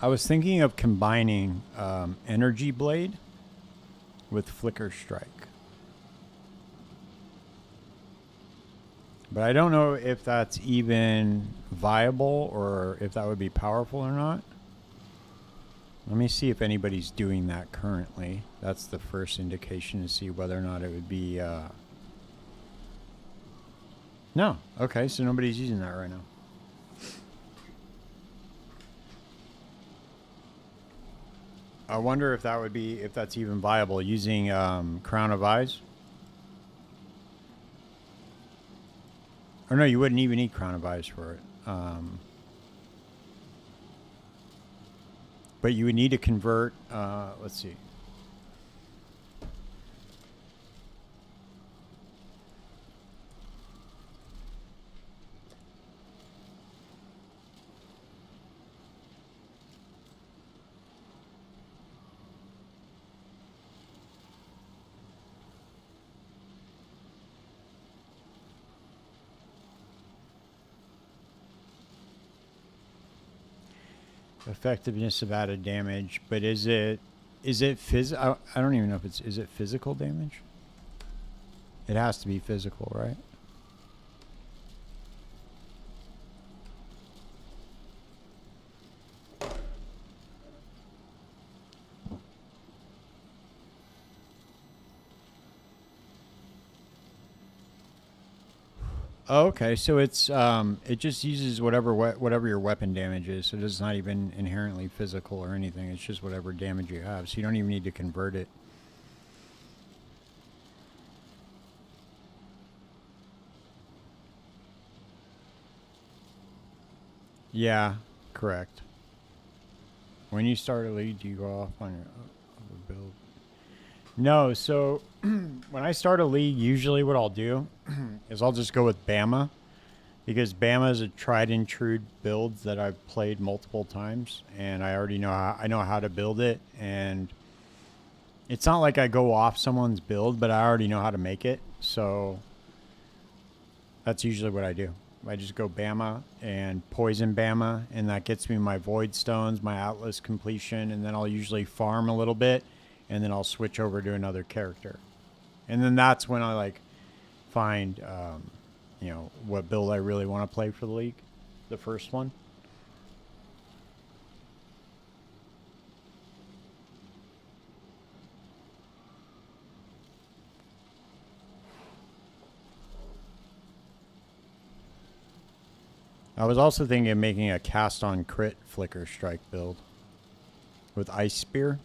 A: I was thinking of combining Energy Blade with Flicker Strike. But I don't know if that's even viable or if that would be powerful or not. Let me see if anybody's doing that currently. That's the first indication to see whether or not it would be... No. Okay, so nobody's using that right now. I wonder if that would be, if that's even viable, using Crown of Eyes. Or no, you wouldn't even need Crown of Eyes for it. But you would need to convert, let's see. Effectiveness of added damage, but is it I don't even know if is it physical damage? It has to be physical, right? Oh, okay, so it's it just uses whatever your weapon damage is, so it's not even inherently physical or anything. It's just whatever damage you have, so you don't even need to convert it. Yeah, correct. When you start a league, do you go off on your other build? No, so when I start a league, usually what I'll do is I'll just go with Bama, because Bama is a tried and true build that I've played multiple times, and I already know how to build it, and it's not like I go off someone's build, but I already know how to make it, so that's usually what I do. I just go Bama and poison Bama, and that gets me my Void Stones, my Atlas completion, and then I'll usually farm a little bit, and then I'll switch over to another character. And then that's when I like find, you know, what build I really want to play for the league. The first one. I was also thinking of making a cast on crit Flicker Strike build with Ice Spear.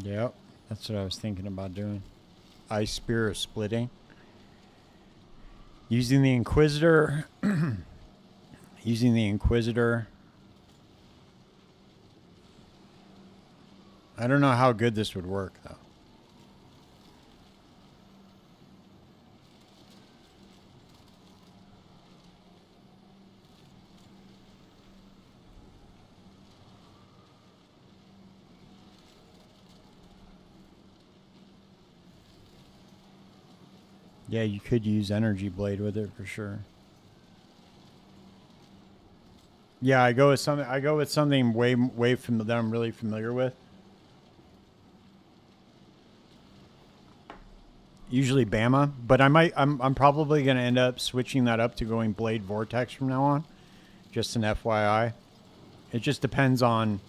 A: Yep, that's what I was thinking about doing. Ice Spear or splitting. Using the Inquisitor. I don't know how good this would work, though. Yeah, you could use Energy Blade with it for sure. Yeah, I go with something. I go with something way that I'm really familiar with. Usually Bama, but I'm probably gonna end up switching that up to going Blade Vortex from now on. Just an FYI. It just depends on.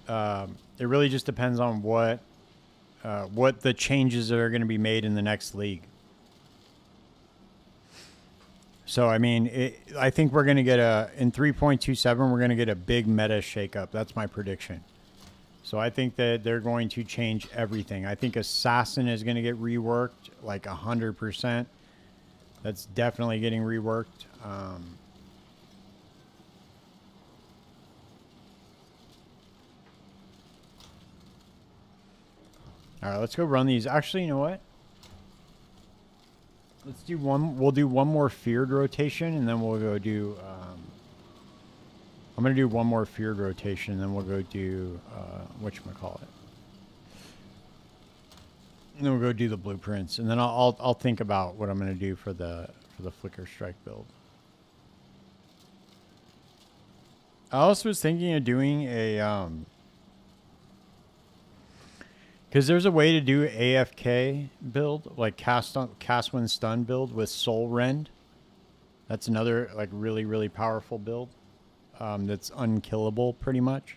A: It really just depends on what the changes that are going to be made in the next league. So, I mean, I think we're going to get in 3.27, we're going to get a big meta shakeup. That's my prediction. So I think that they're going to change everything. I think Assassin is going to get reworked like 100%. That's definitely getting reworked. All right, let's go run these. Actually, you know what? Let's do one. We'll do one more feared rotation, and then we'll go do. I'm gonna do one more feared rotation, and then we'll go do whatchamacallit. And then we'll go do the blueprints, and then I'll think about what I'm gonna do for the Flicker Strike build. I also was thinking of doing a because there's a way to do AFK build, like cast when stun build with Soul Rend. That's another like really powerful build. That's unkillable pretty much.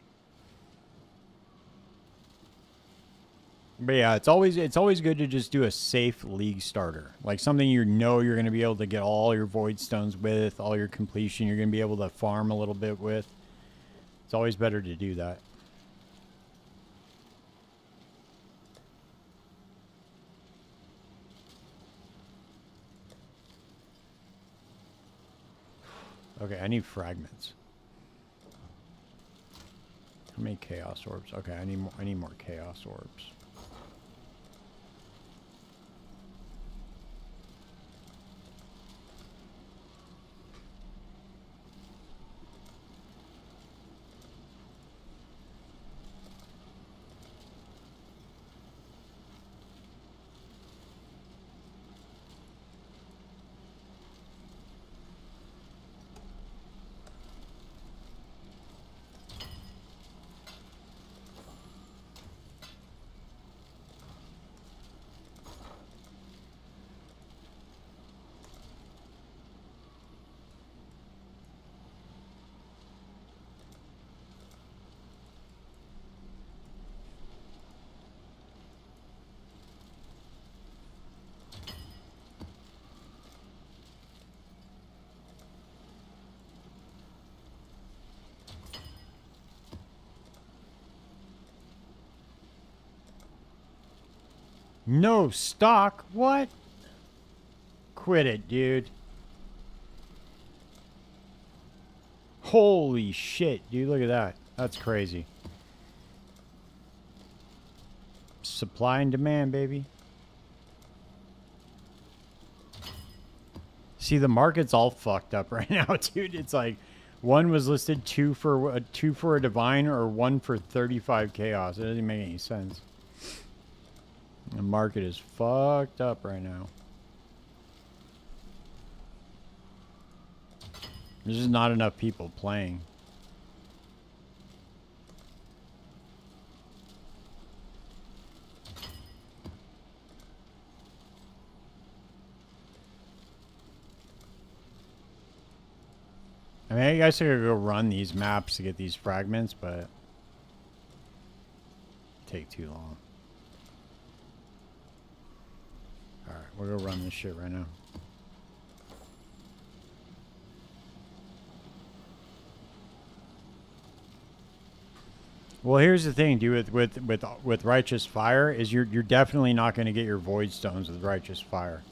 A: But yeah, it's always good to just do a safe league starter, like something you're going to be able to get all your void stones with, all your completion. You're going to be able to farm a little bit with. It's always better to do that. Okay, I need fragments. How many chaos orbs? Okay, I need more chaos orbs. No stock? What? Quit it, dude. Holy shit, dude. Look at that. That's crazy. Supply and demand, baby. See, the market's all fucked up right now, dude. It's like one was listed two for a divine or one for 35 chaos. It doesn't make any sense. The market is fucked up right now. There's just not enough people playing. I mean, I guess I could go run these maps to get these fragments, but it'd take too long. Alright, we'll go run this shit right now. Well, here's the thing, dude. With Righteous Fire is you're definitely not going to get your Void Stones with Righteous Fire.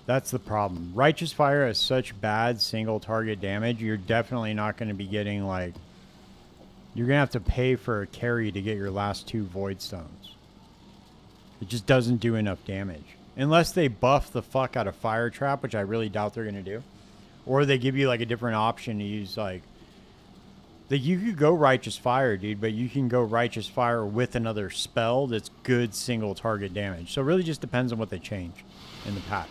A: That's the problem. Righteous Fire has such bad single target damage. You're definitely not going to be getting like You're going to have to pay for a carry to get your last 2 Void Stones. It just doesn't do enough damage. Unless they buff the fuck out of Fire Trap, which I really doubt they're going to do. Or they give you like a different option to use like you could go Righteous Fire, dude, but you can go Righteous Fire with another spell that's good single target damage. So it really just depends on what they change in the patch.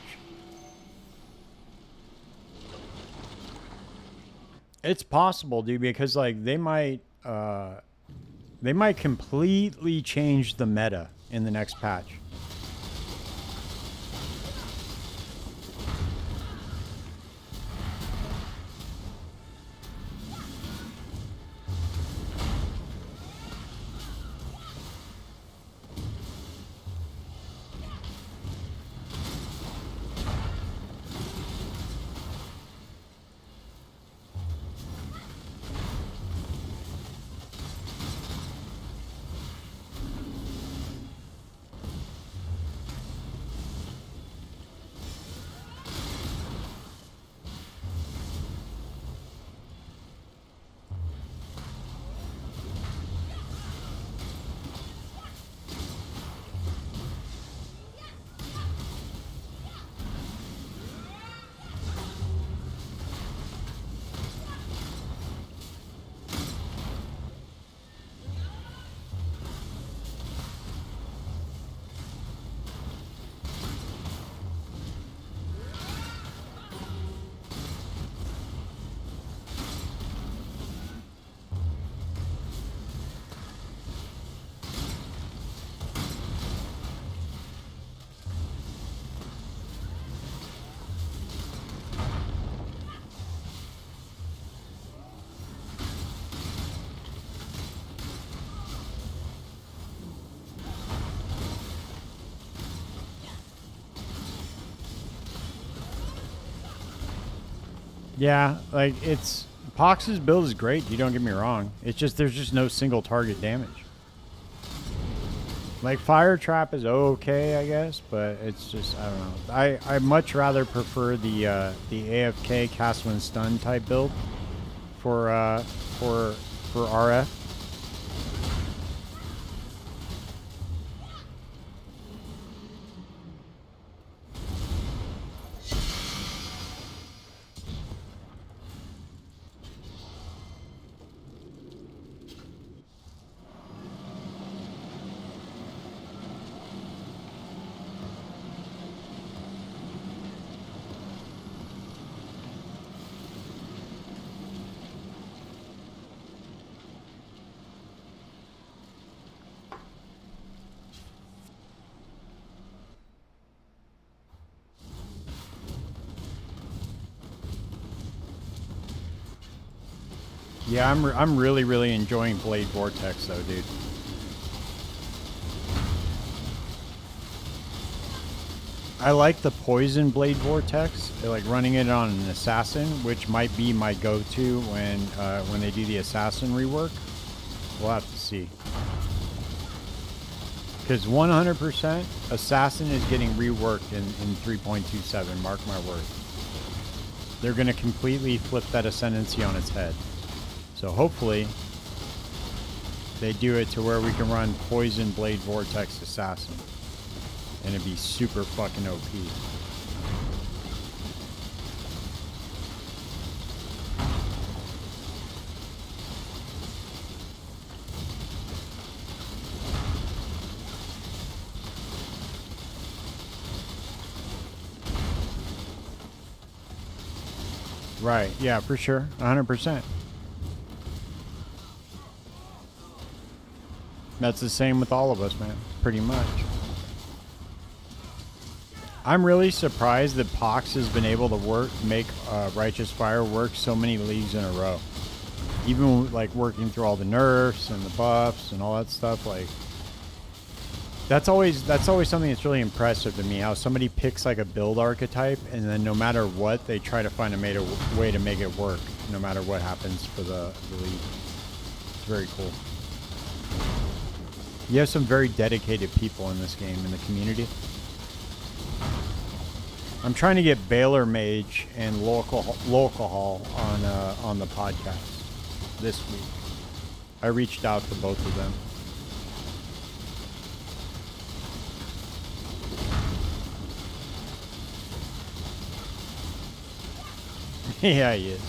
A: It's possible, dude, because like they might completely change the meta in the next patch. Yeah, like it's Pox's build is great, you don't get me wrong. It's just there's just no single target damage. Like Fire Trap is okay, I guess, but it's just I don't know. I much rather prefer the AFK cast when stun type build for RF. Yeah, I'm really enjoying Blade Vortex though, dude. I like the Poison Blade Vortex. I like running it on an Assassin, which might be my go-to when they do the Assassin rework. We'll have to see. Because 100% Assassin is getting reworked in 3.27, mark my word. They're going to completely flip that Ascendancy on its head. So hopefully they do it to where we can run Poison Blade Vortex Assassin. And it'd be super fucking OP. Right, yeah, for sure. 100%. That's the same with all of us, man. Pretty much. I'm really surprised that Pox has been able to make Righteous Fire work so many leagues in a row. Even like working through all the nerfs and the buffs and all that stuff, like that's always something that's really impressive to me. How somebody picks like a build archetype and then no matter what, they try to find a way to make it work, no matter what happens for the league. It's very cool. You have some very dedicated people in this game in the community. I'm trying to get Baylor Mage and Local Hall on the podcast this week. I reached out to both of them. Yeah, he is.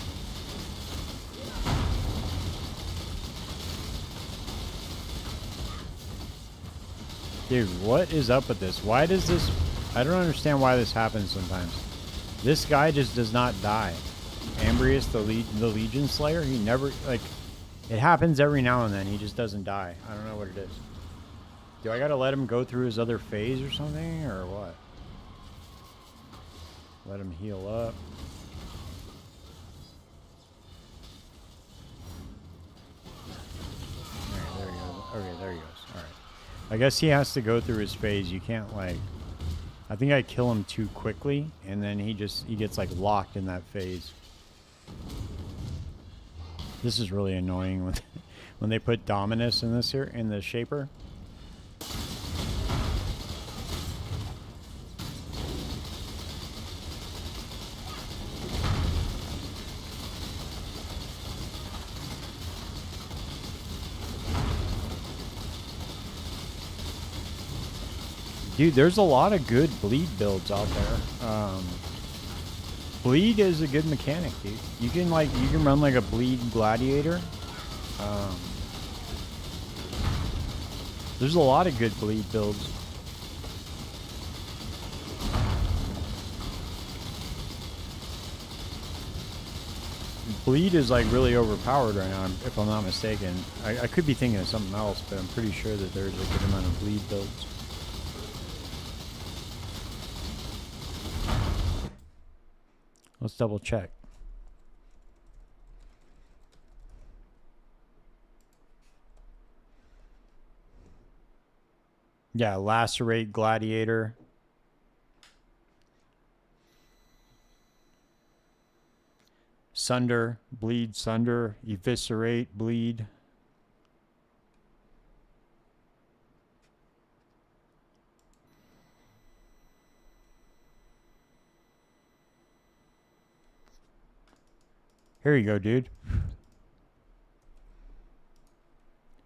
A: Dude, what is up with this? Why does this... I don't understand why this happens sometimes. This guy just does not die. Ambrius, the Legion Slayer, he never... Like, it happens every now and then. He just doesn't die. I don't know what it is. Do I gotta let him go through his other phase or something? Or what? Let him heal up. Alright, there he goes. Okay, there he goes. Alright. I guess he has to go through his phase. You can't, like... I think I kill him too quickly, and then he gets, like, locked in that phase. This is really annoying when they put Dominus in this here, in the Shaper. Dude, there's a lot of good bleed builds out there. Bleed is a good mechanic, dude. You can run like a bleed gladiator. There's a lot of good bleed builds. Bleed is like really overpowered right now, if I'm not mistaken. I could be thinking of something else, but I'm pretty sure that there's a good amount of bleed builds. Let's double check. Yeah, lacerate, gladiator. Sunder, bleed, sunder, eviscerate, bleed. Here you go, dude.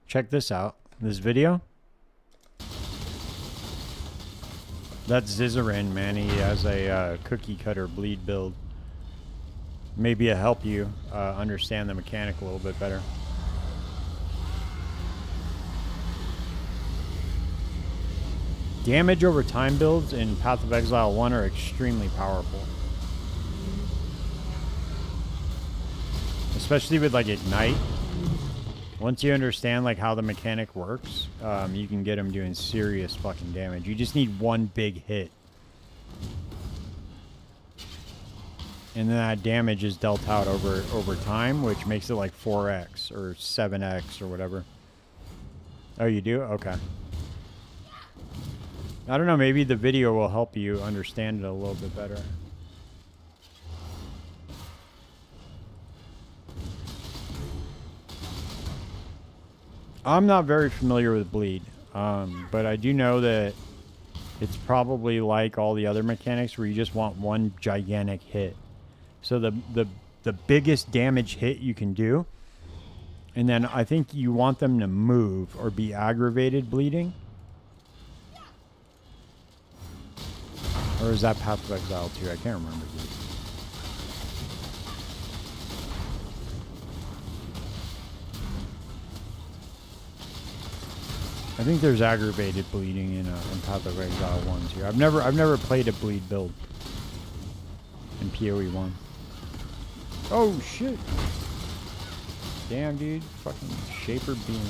A: Check this out. This video. That's Zizarin, man. He has a cookie cutter bleed build. Maybe it'll help you understand the mechanic a little bit better. Damage over time builds in Path of Exile 1 are extremely powerful. Especially with like Ignite. Once you understand like how the mechanic works, you can get them doing serious fucking damage. You just need one big hit. And then that damage is dealt out over time, which makes it like 4x or 7x or whatever. Oh, you do? Okay. I don't know, maybe the video will help you understand it a little bit better. I'm not very familiar with bleed, but I do know that it's probably like all the other mechanics where you just want one gigantic hit. So the biggest damage hit you can do, and then I think you want them to move or be aggravated bleeding. Or is that Path of Exile 2? I can't remember. I think there's aggravated bleeding in Path of Exile 1 too. I've never played a bleed build in PoE 1. Oh shit! Damn, dude, fucking Shaper beam.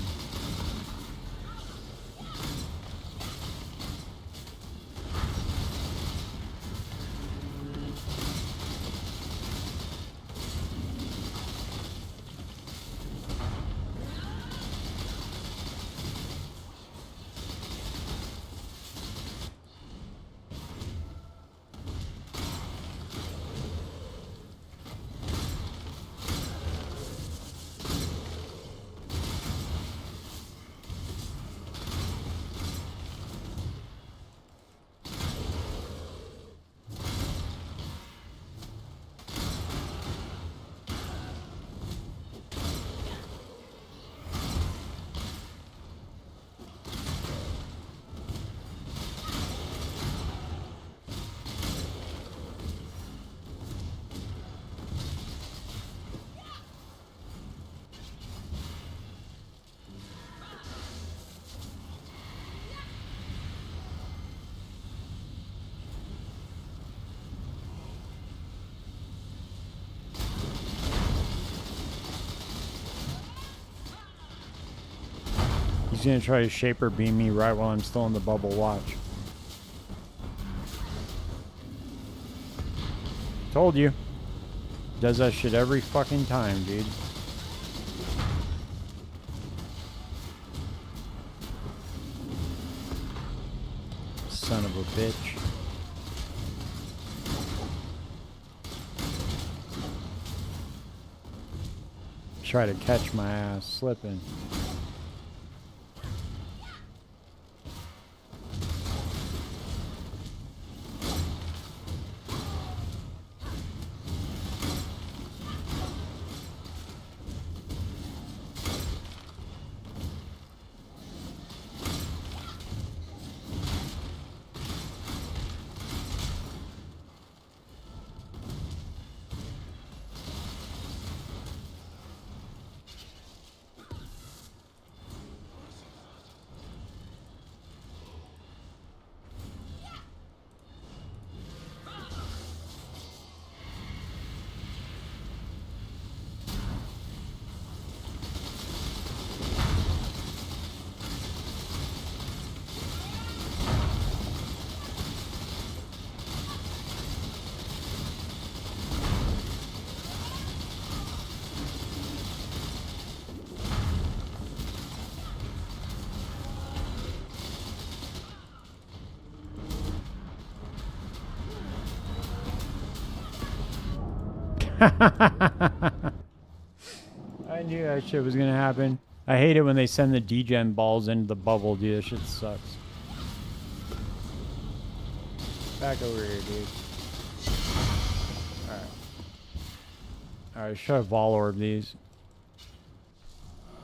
A: He's gonna try to shaper beam me right while I'm still in the bubble. Watch. Told you. Does that shit every fucking time, dude. Son of a bitch. Try to catch my ass slipping. I knew that shit was gonna happen. I hate it when they send the degen balls into the bubble, dude. That shit sucks. Back over here, dude. Alright. Alright, should I Vol Orb these?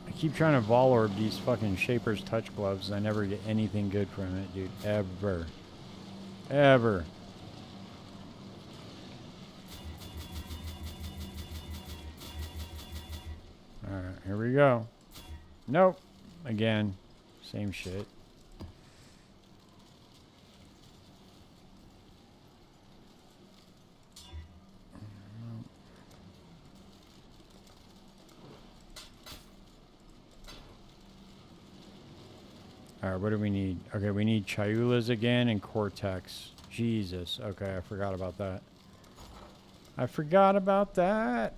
A: I keep trying to Vol Orb these fucking Shaper's Touch Gloves. I never get anything good from it, dude. Ever. Ever. Alright, here we go. Nope. Again. Same shit. Alright, what do we need? Okay, we need Chayulas again and Cortex. Jesus. Okay, I forgot about that. I forgot about that.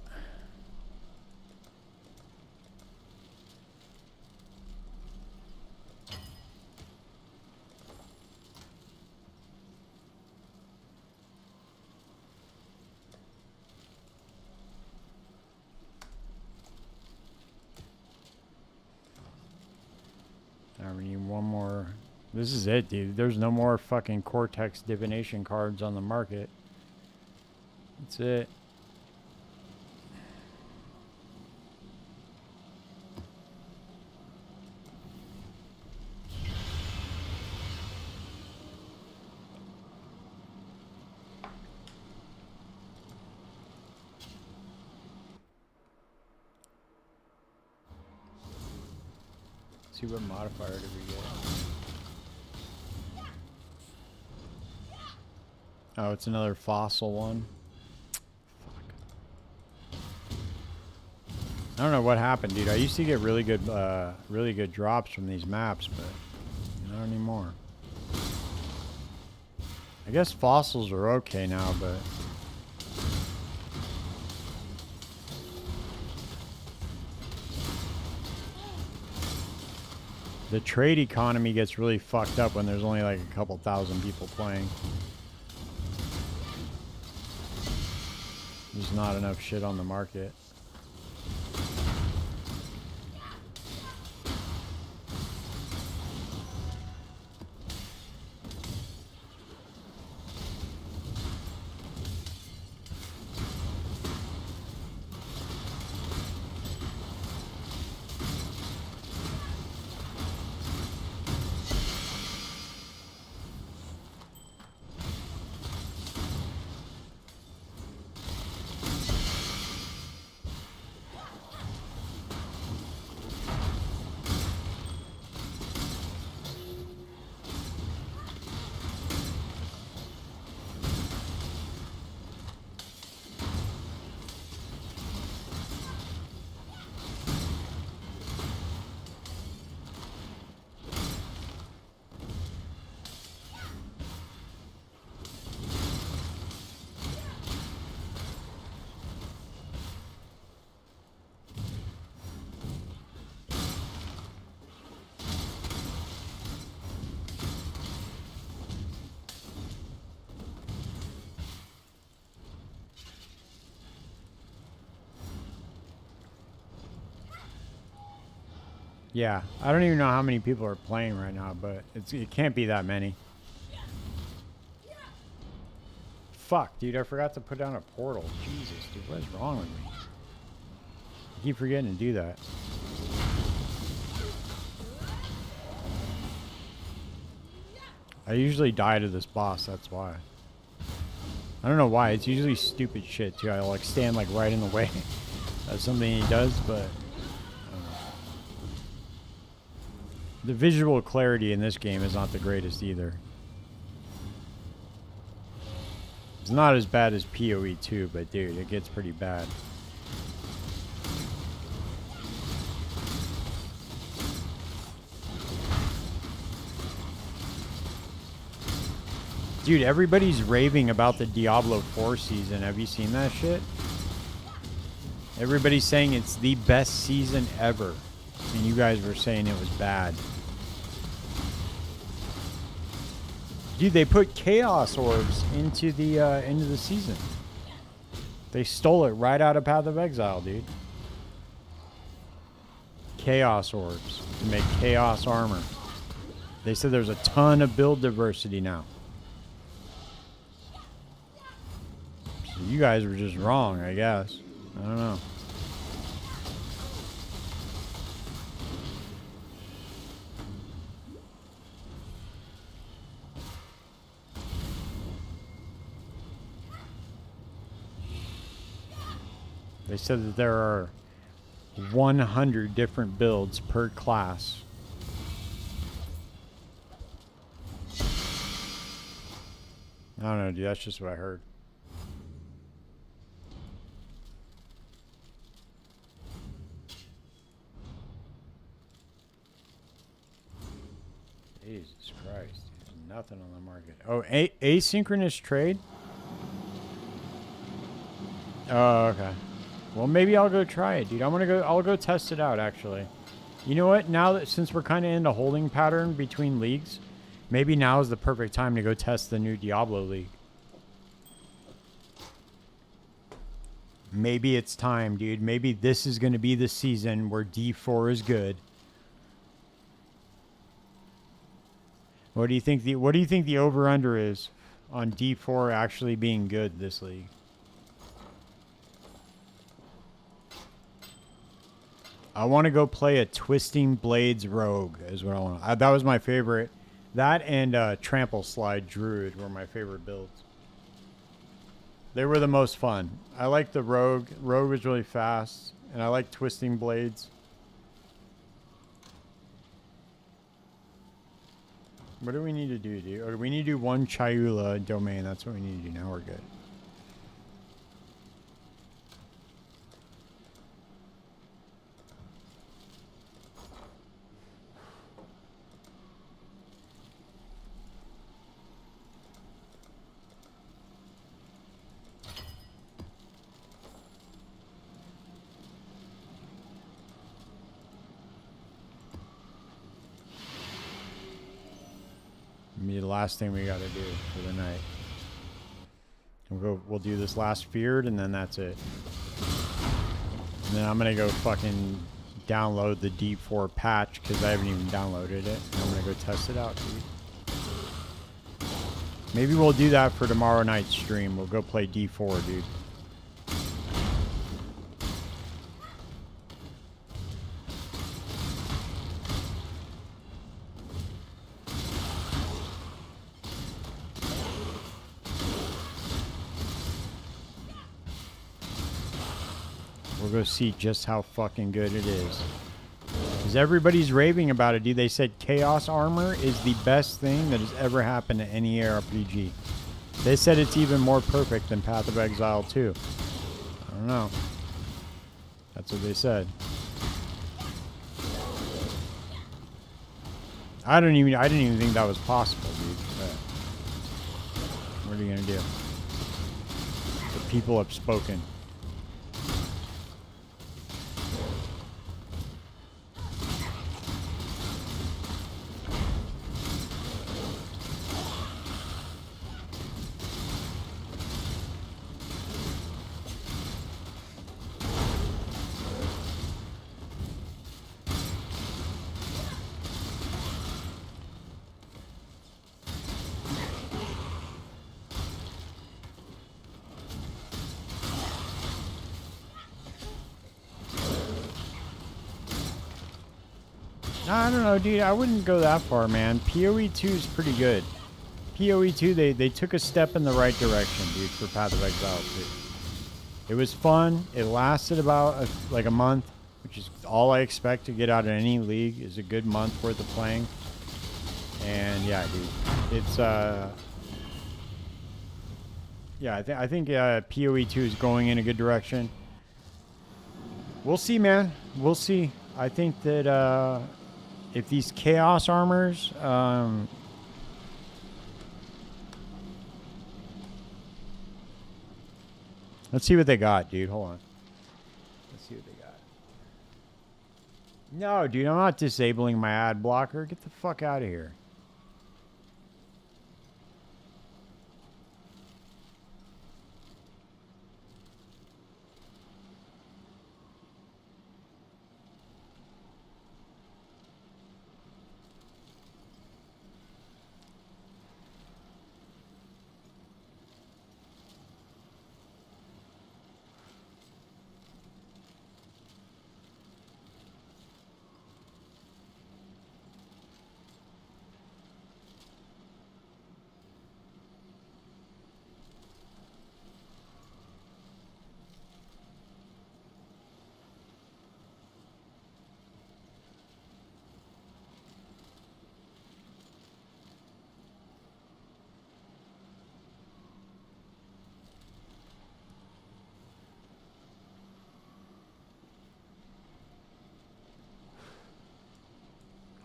A: We need one more. This is it, dude. There's no more fucking Cortex divination cards on the market. That's it. See what modifier did we get? Oh, it's another fossil one. Fuck. I don't know what happened, dude. I used to get really good drops from these maps, but not anymore. I guess fossils are okay now, but the trade economy gets really fucked up when there's only like a couple thousand people playing. There's not enough shit on the market. Yeah, I don't even know how many people are playing right now, but it can't be that many. Fuck, dude, I forgot to put down a portal. Jesus, dude, what is wrong with me? I keep forgetting to do that. I usually die to this boss, that's why. I don't know why, it's usually stupid shit too. I like stand like right in the way. That's something he does, but I don't know. The visual clarity in this game is not the greatest either. It's not as bad as PoE 2, but dude, it gets pretty bad. Dude, everybody's raving about the Diablo 4 season. Have you seen that shit? Everybody's saying it's the best season ever. And you guys were saying it was bad. Dude, they put Chaos Orbs into the season. They stole it right out of Path of Exile, dude. Chaos Orbs to make Chaos Armor. They said there's a ton of build diversity now. So you guys were just wrong, I guess. I don't know. They said that there are 100 different builds per class. I don't know, dude. That's just what I heard. Jesus Christ. There's nothing on the market. Oh, asynchronous trade? Oh, okay. Well, maybe I'll go try it, dude. I'll go test it out, actually. You know what? Now that, since we're kind of in the holding pattern between leagues, maybe now is the perfect time to go test the new Diablo League. Maybe it's time, dude. Maybe this is going to be the season where D4 is good. What do you think the over-under is on D4 actually being good this league? I want to go play a Twisting Blades Rogue is what I want. That was my favorite. That and Trample Slide Druid were my favorite builds. They were the most fun. I liked the Rogue. Rogue was really fast. And I like Twisting Blades. What do we need to do, dude? Okay, we need to do one Chayula domain. That's what we need to do. Now we're good. Be the last thing we got to do for the night. We'll do this last feared, and then that's it. And then I'm gonna go fucking download the D4 patch because I haven't even downloaded it. And I'm gonna go test it out, dude. Maybe we'll do that for tomorrow night's stream. We'll go play D4, dude. We'll go see just how fucking good it is. Because everybody's raving about it, dude. They said Chaos Armor is the best thing that has ever happened to any RPG. They said it's even more perfect than Path of Exile 2. I don't know. That's what they said. I didn't even think that was possible, dude. But what are you gonna do? The people have spoken. I don't know, dude. I wouldn't go that far, man. PoE 2 is pretty good. PoE 2, they took a step in the right direction, dude, for Path of Exile 2. It was fun. It lasted about like a month, which is all I expect to get out of any league, is a good month worth of playing. And yeah, dude, it's yeah, I think PoE 2 is going in a good direction. We'll see, man. We'll see. I think that if these Chaos Armors, let's see what they got, dude. Hold on. Let's see what they got. No, dude, I'm not disabling my ad blocker. Get the fuck out of here.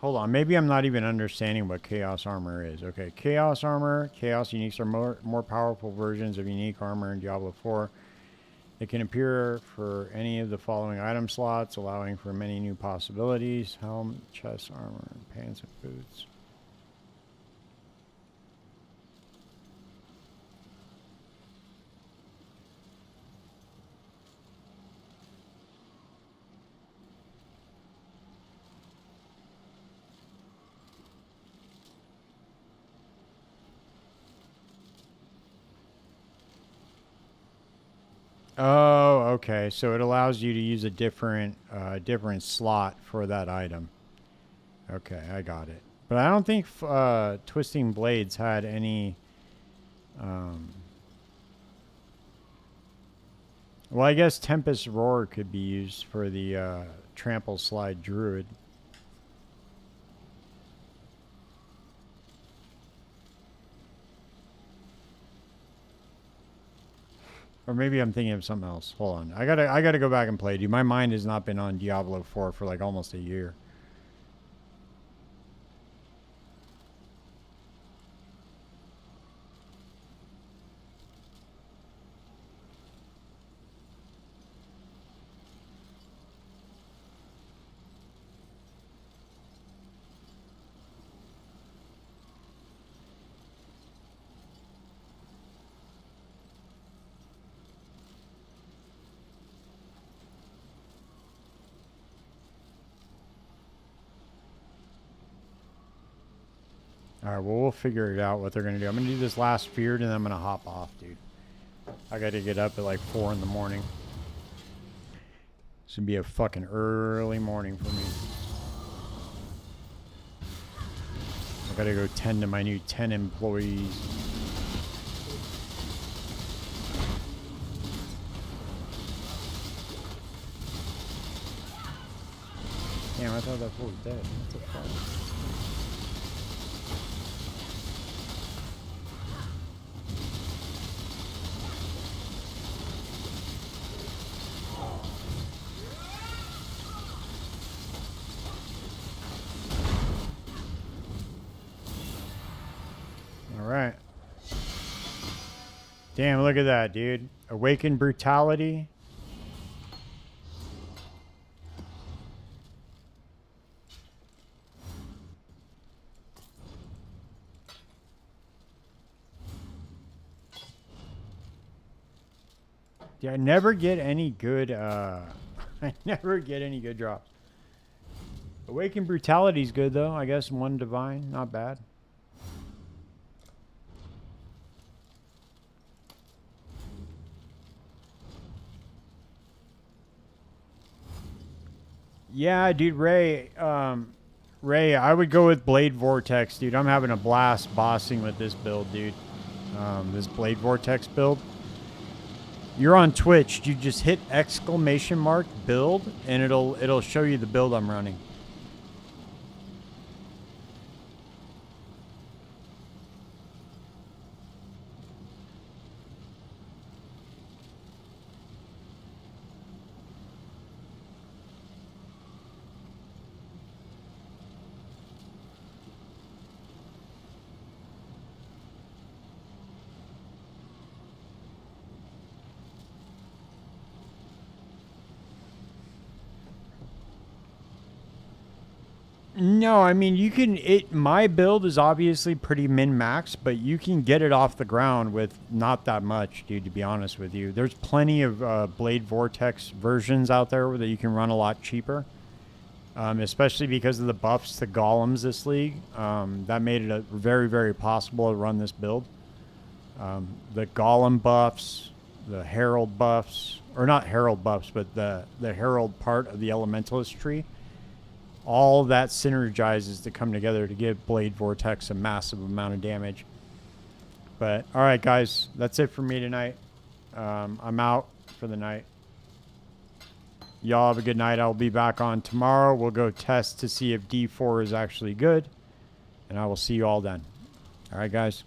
A: Hold on, maybe I'm not even understanding what Chaos Armor is. Okay, Chaos Armor. Chaos Uniques are more powerful versions of unique armor in Diablo 4. It can appear for any of the following item slots, allowing for many new possibilities. Helm, chest armor, pants, and boots. Oh, okay. So it allows you to use a different slot for that item. Okay, I got it. But I don't think Twisting Blades had any. Well, I guess Tempest Roar could be used for the Trample Slide Druid. Or maybe I'm thinking of something else. Hold on. I gotta go back and play, dude. My mind has not been on Diablo 4 for like almost a year. Alright, well, we'll figure it out what they're going to do. I'm going to do this last feared, and then I'm going to hop off, dude. I got to get up at like 4 in the morning. This would be a fucking early morning for me. I got to go tend to my new 10 employees. Damn, I thought that fool was dead. What the fuck? Alright. Damn, look at that, dude. Awakened Brutality. Yeah, I never get any good, I never get any good drops. Awakened Brutality's good, though. I guess 1 divine. Not bad. Yeah, dude, Ray. Ray, I would go with Blade Vortex, dude. I'm having a blast bossing with this build, dude. This Blade Vortex build. You're on Twitch. You just hit !" build, and it'll show you the build I'm running. No, I mean, you can, my build is obviously pretty min-max, but you can get it off the ground with not that much, dude, to be honest with you. There's plenty of Blade Vortex versions out there that you can run a lot cheaper, especially because of the buffs to golems this league. That made it very, very possible to run this build. The golem buffs, the herald buffs, or not herald buffs, but the herald part of the elementalist tree. All that synergizes to come together to give Blade Vortex a massive amount of damage. But, alright guys, that's it for me tonight. I'm out for the night. Y'all have a good night. I'll be back on tomorrow. We'll go test to see if D4 is actually good. And I will see you all then. Alright guys.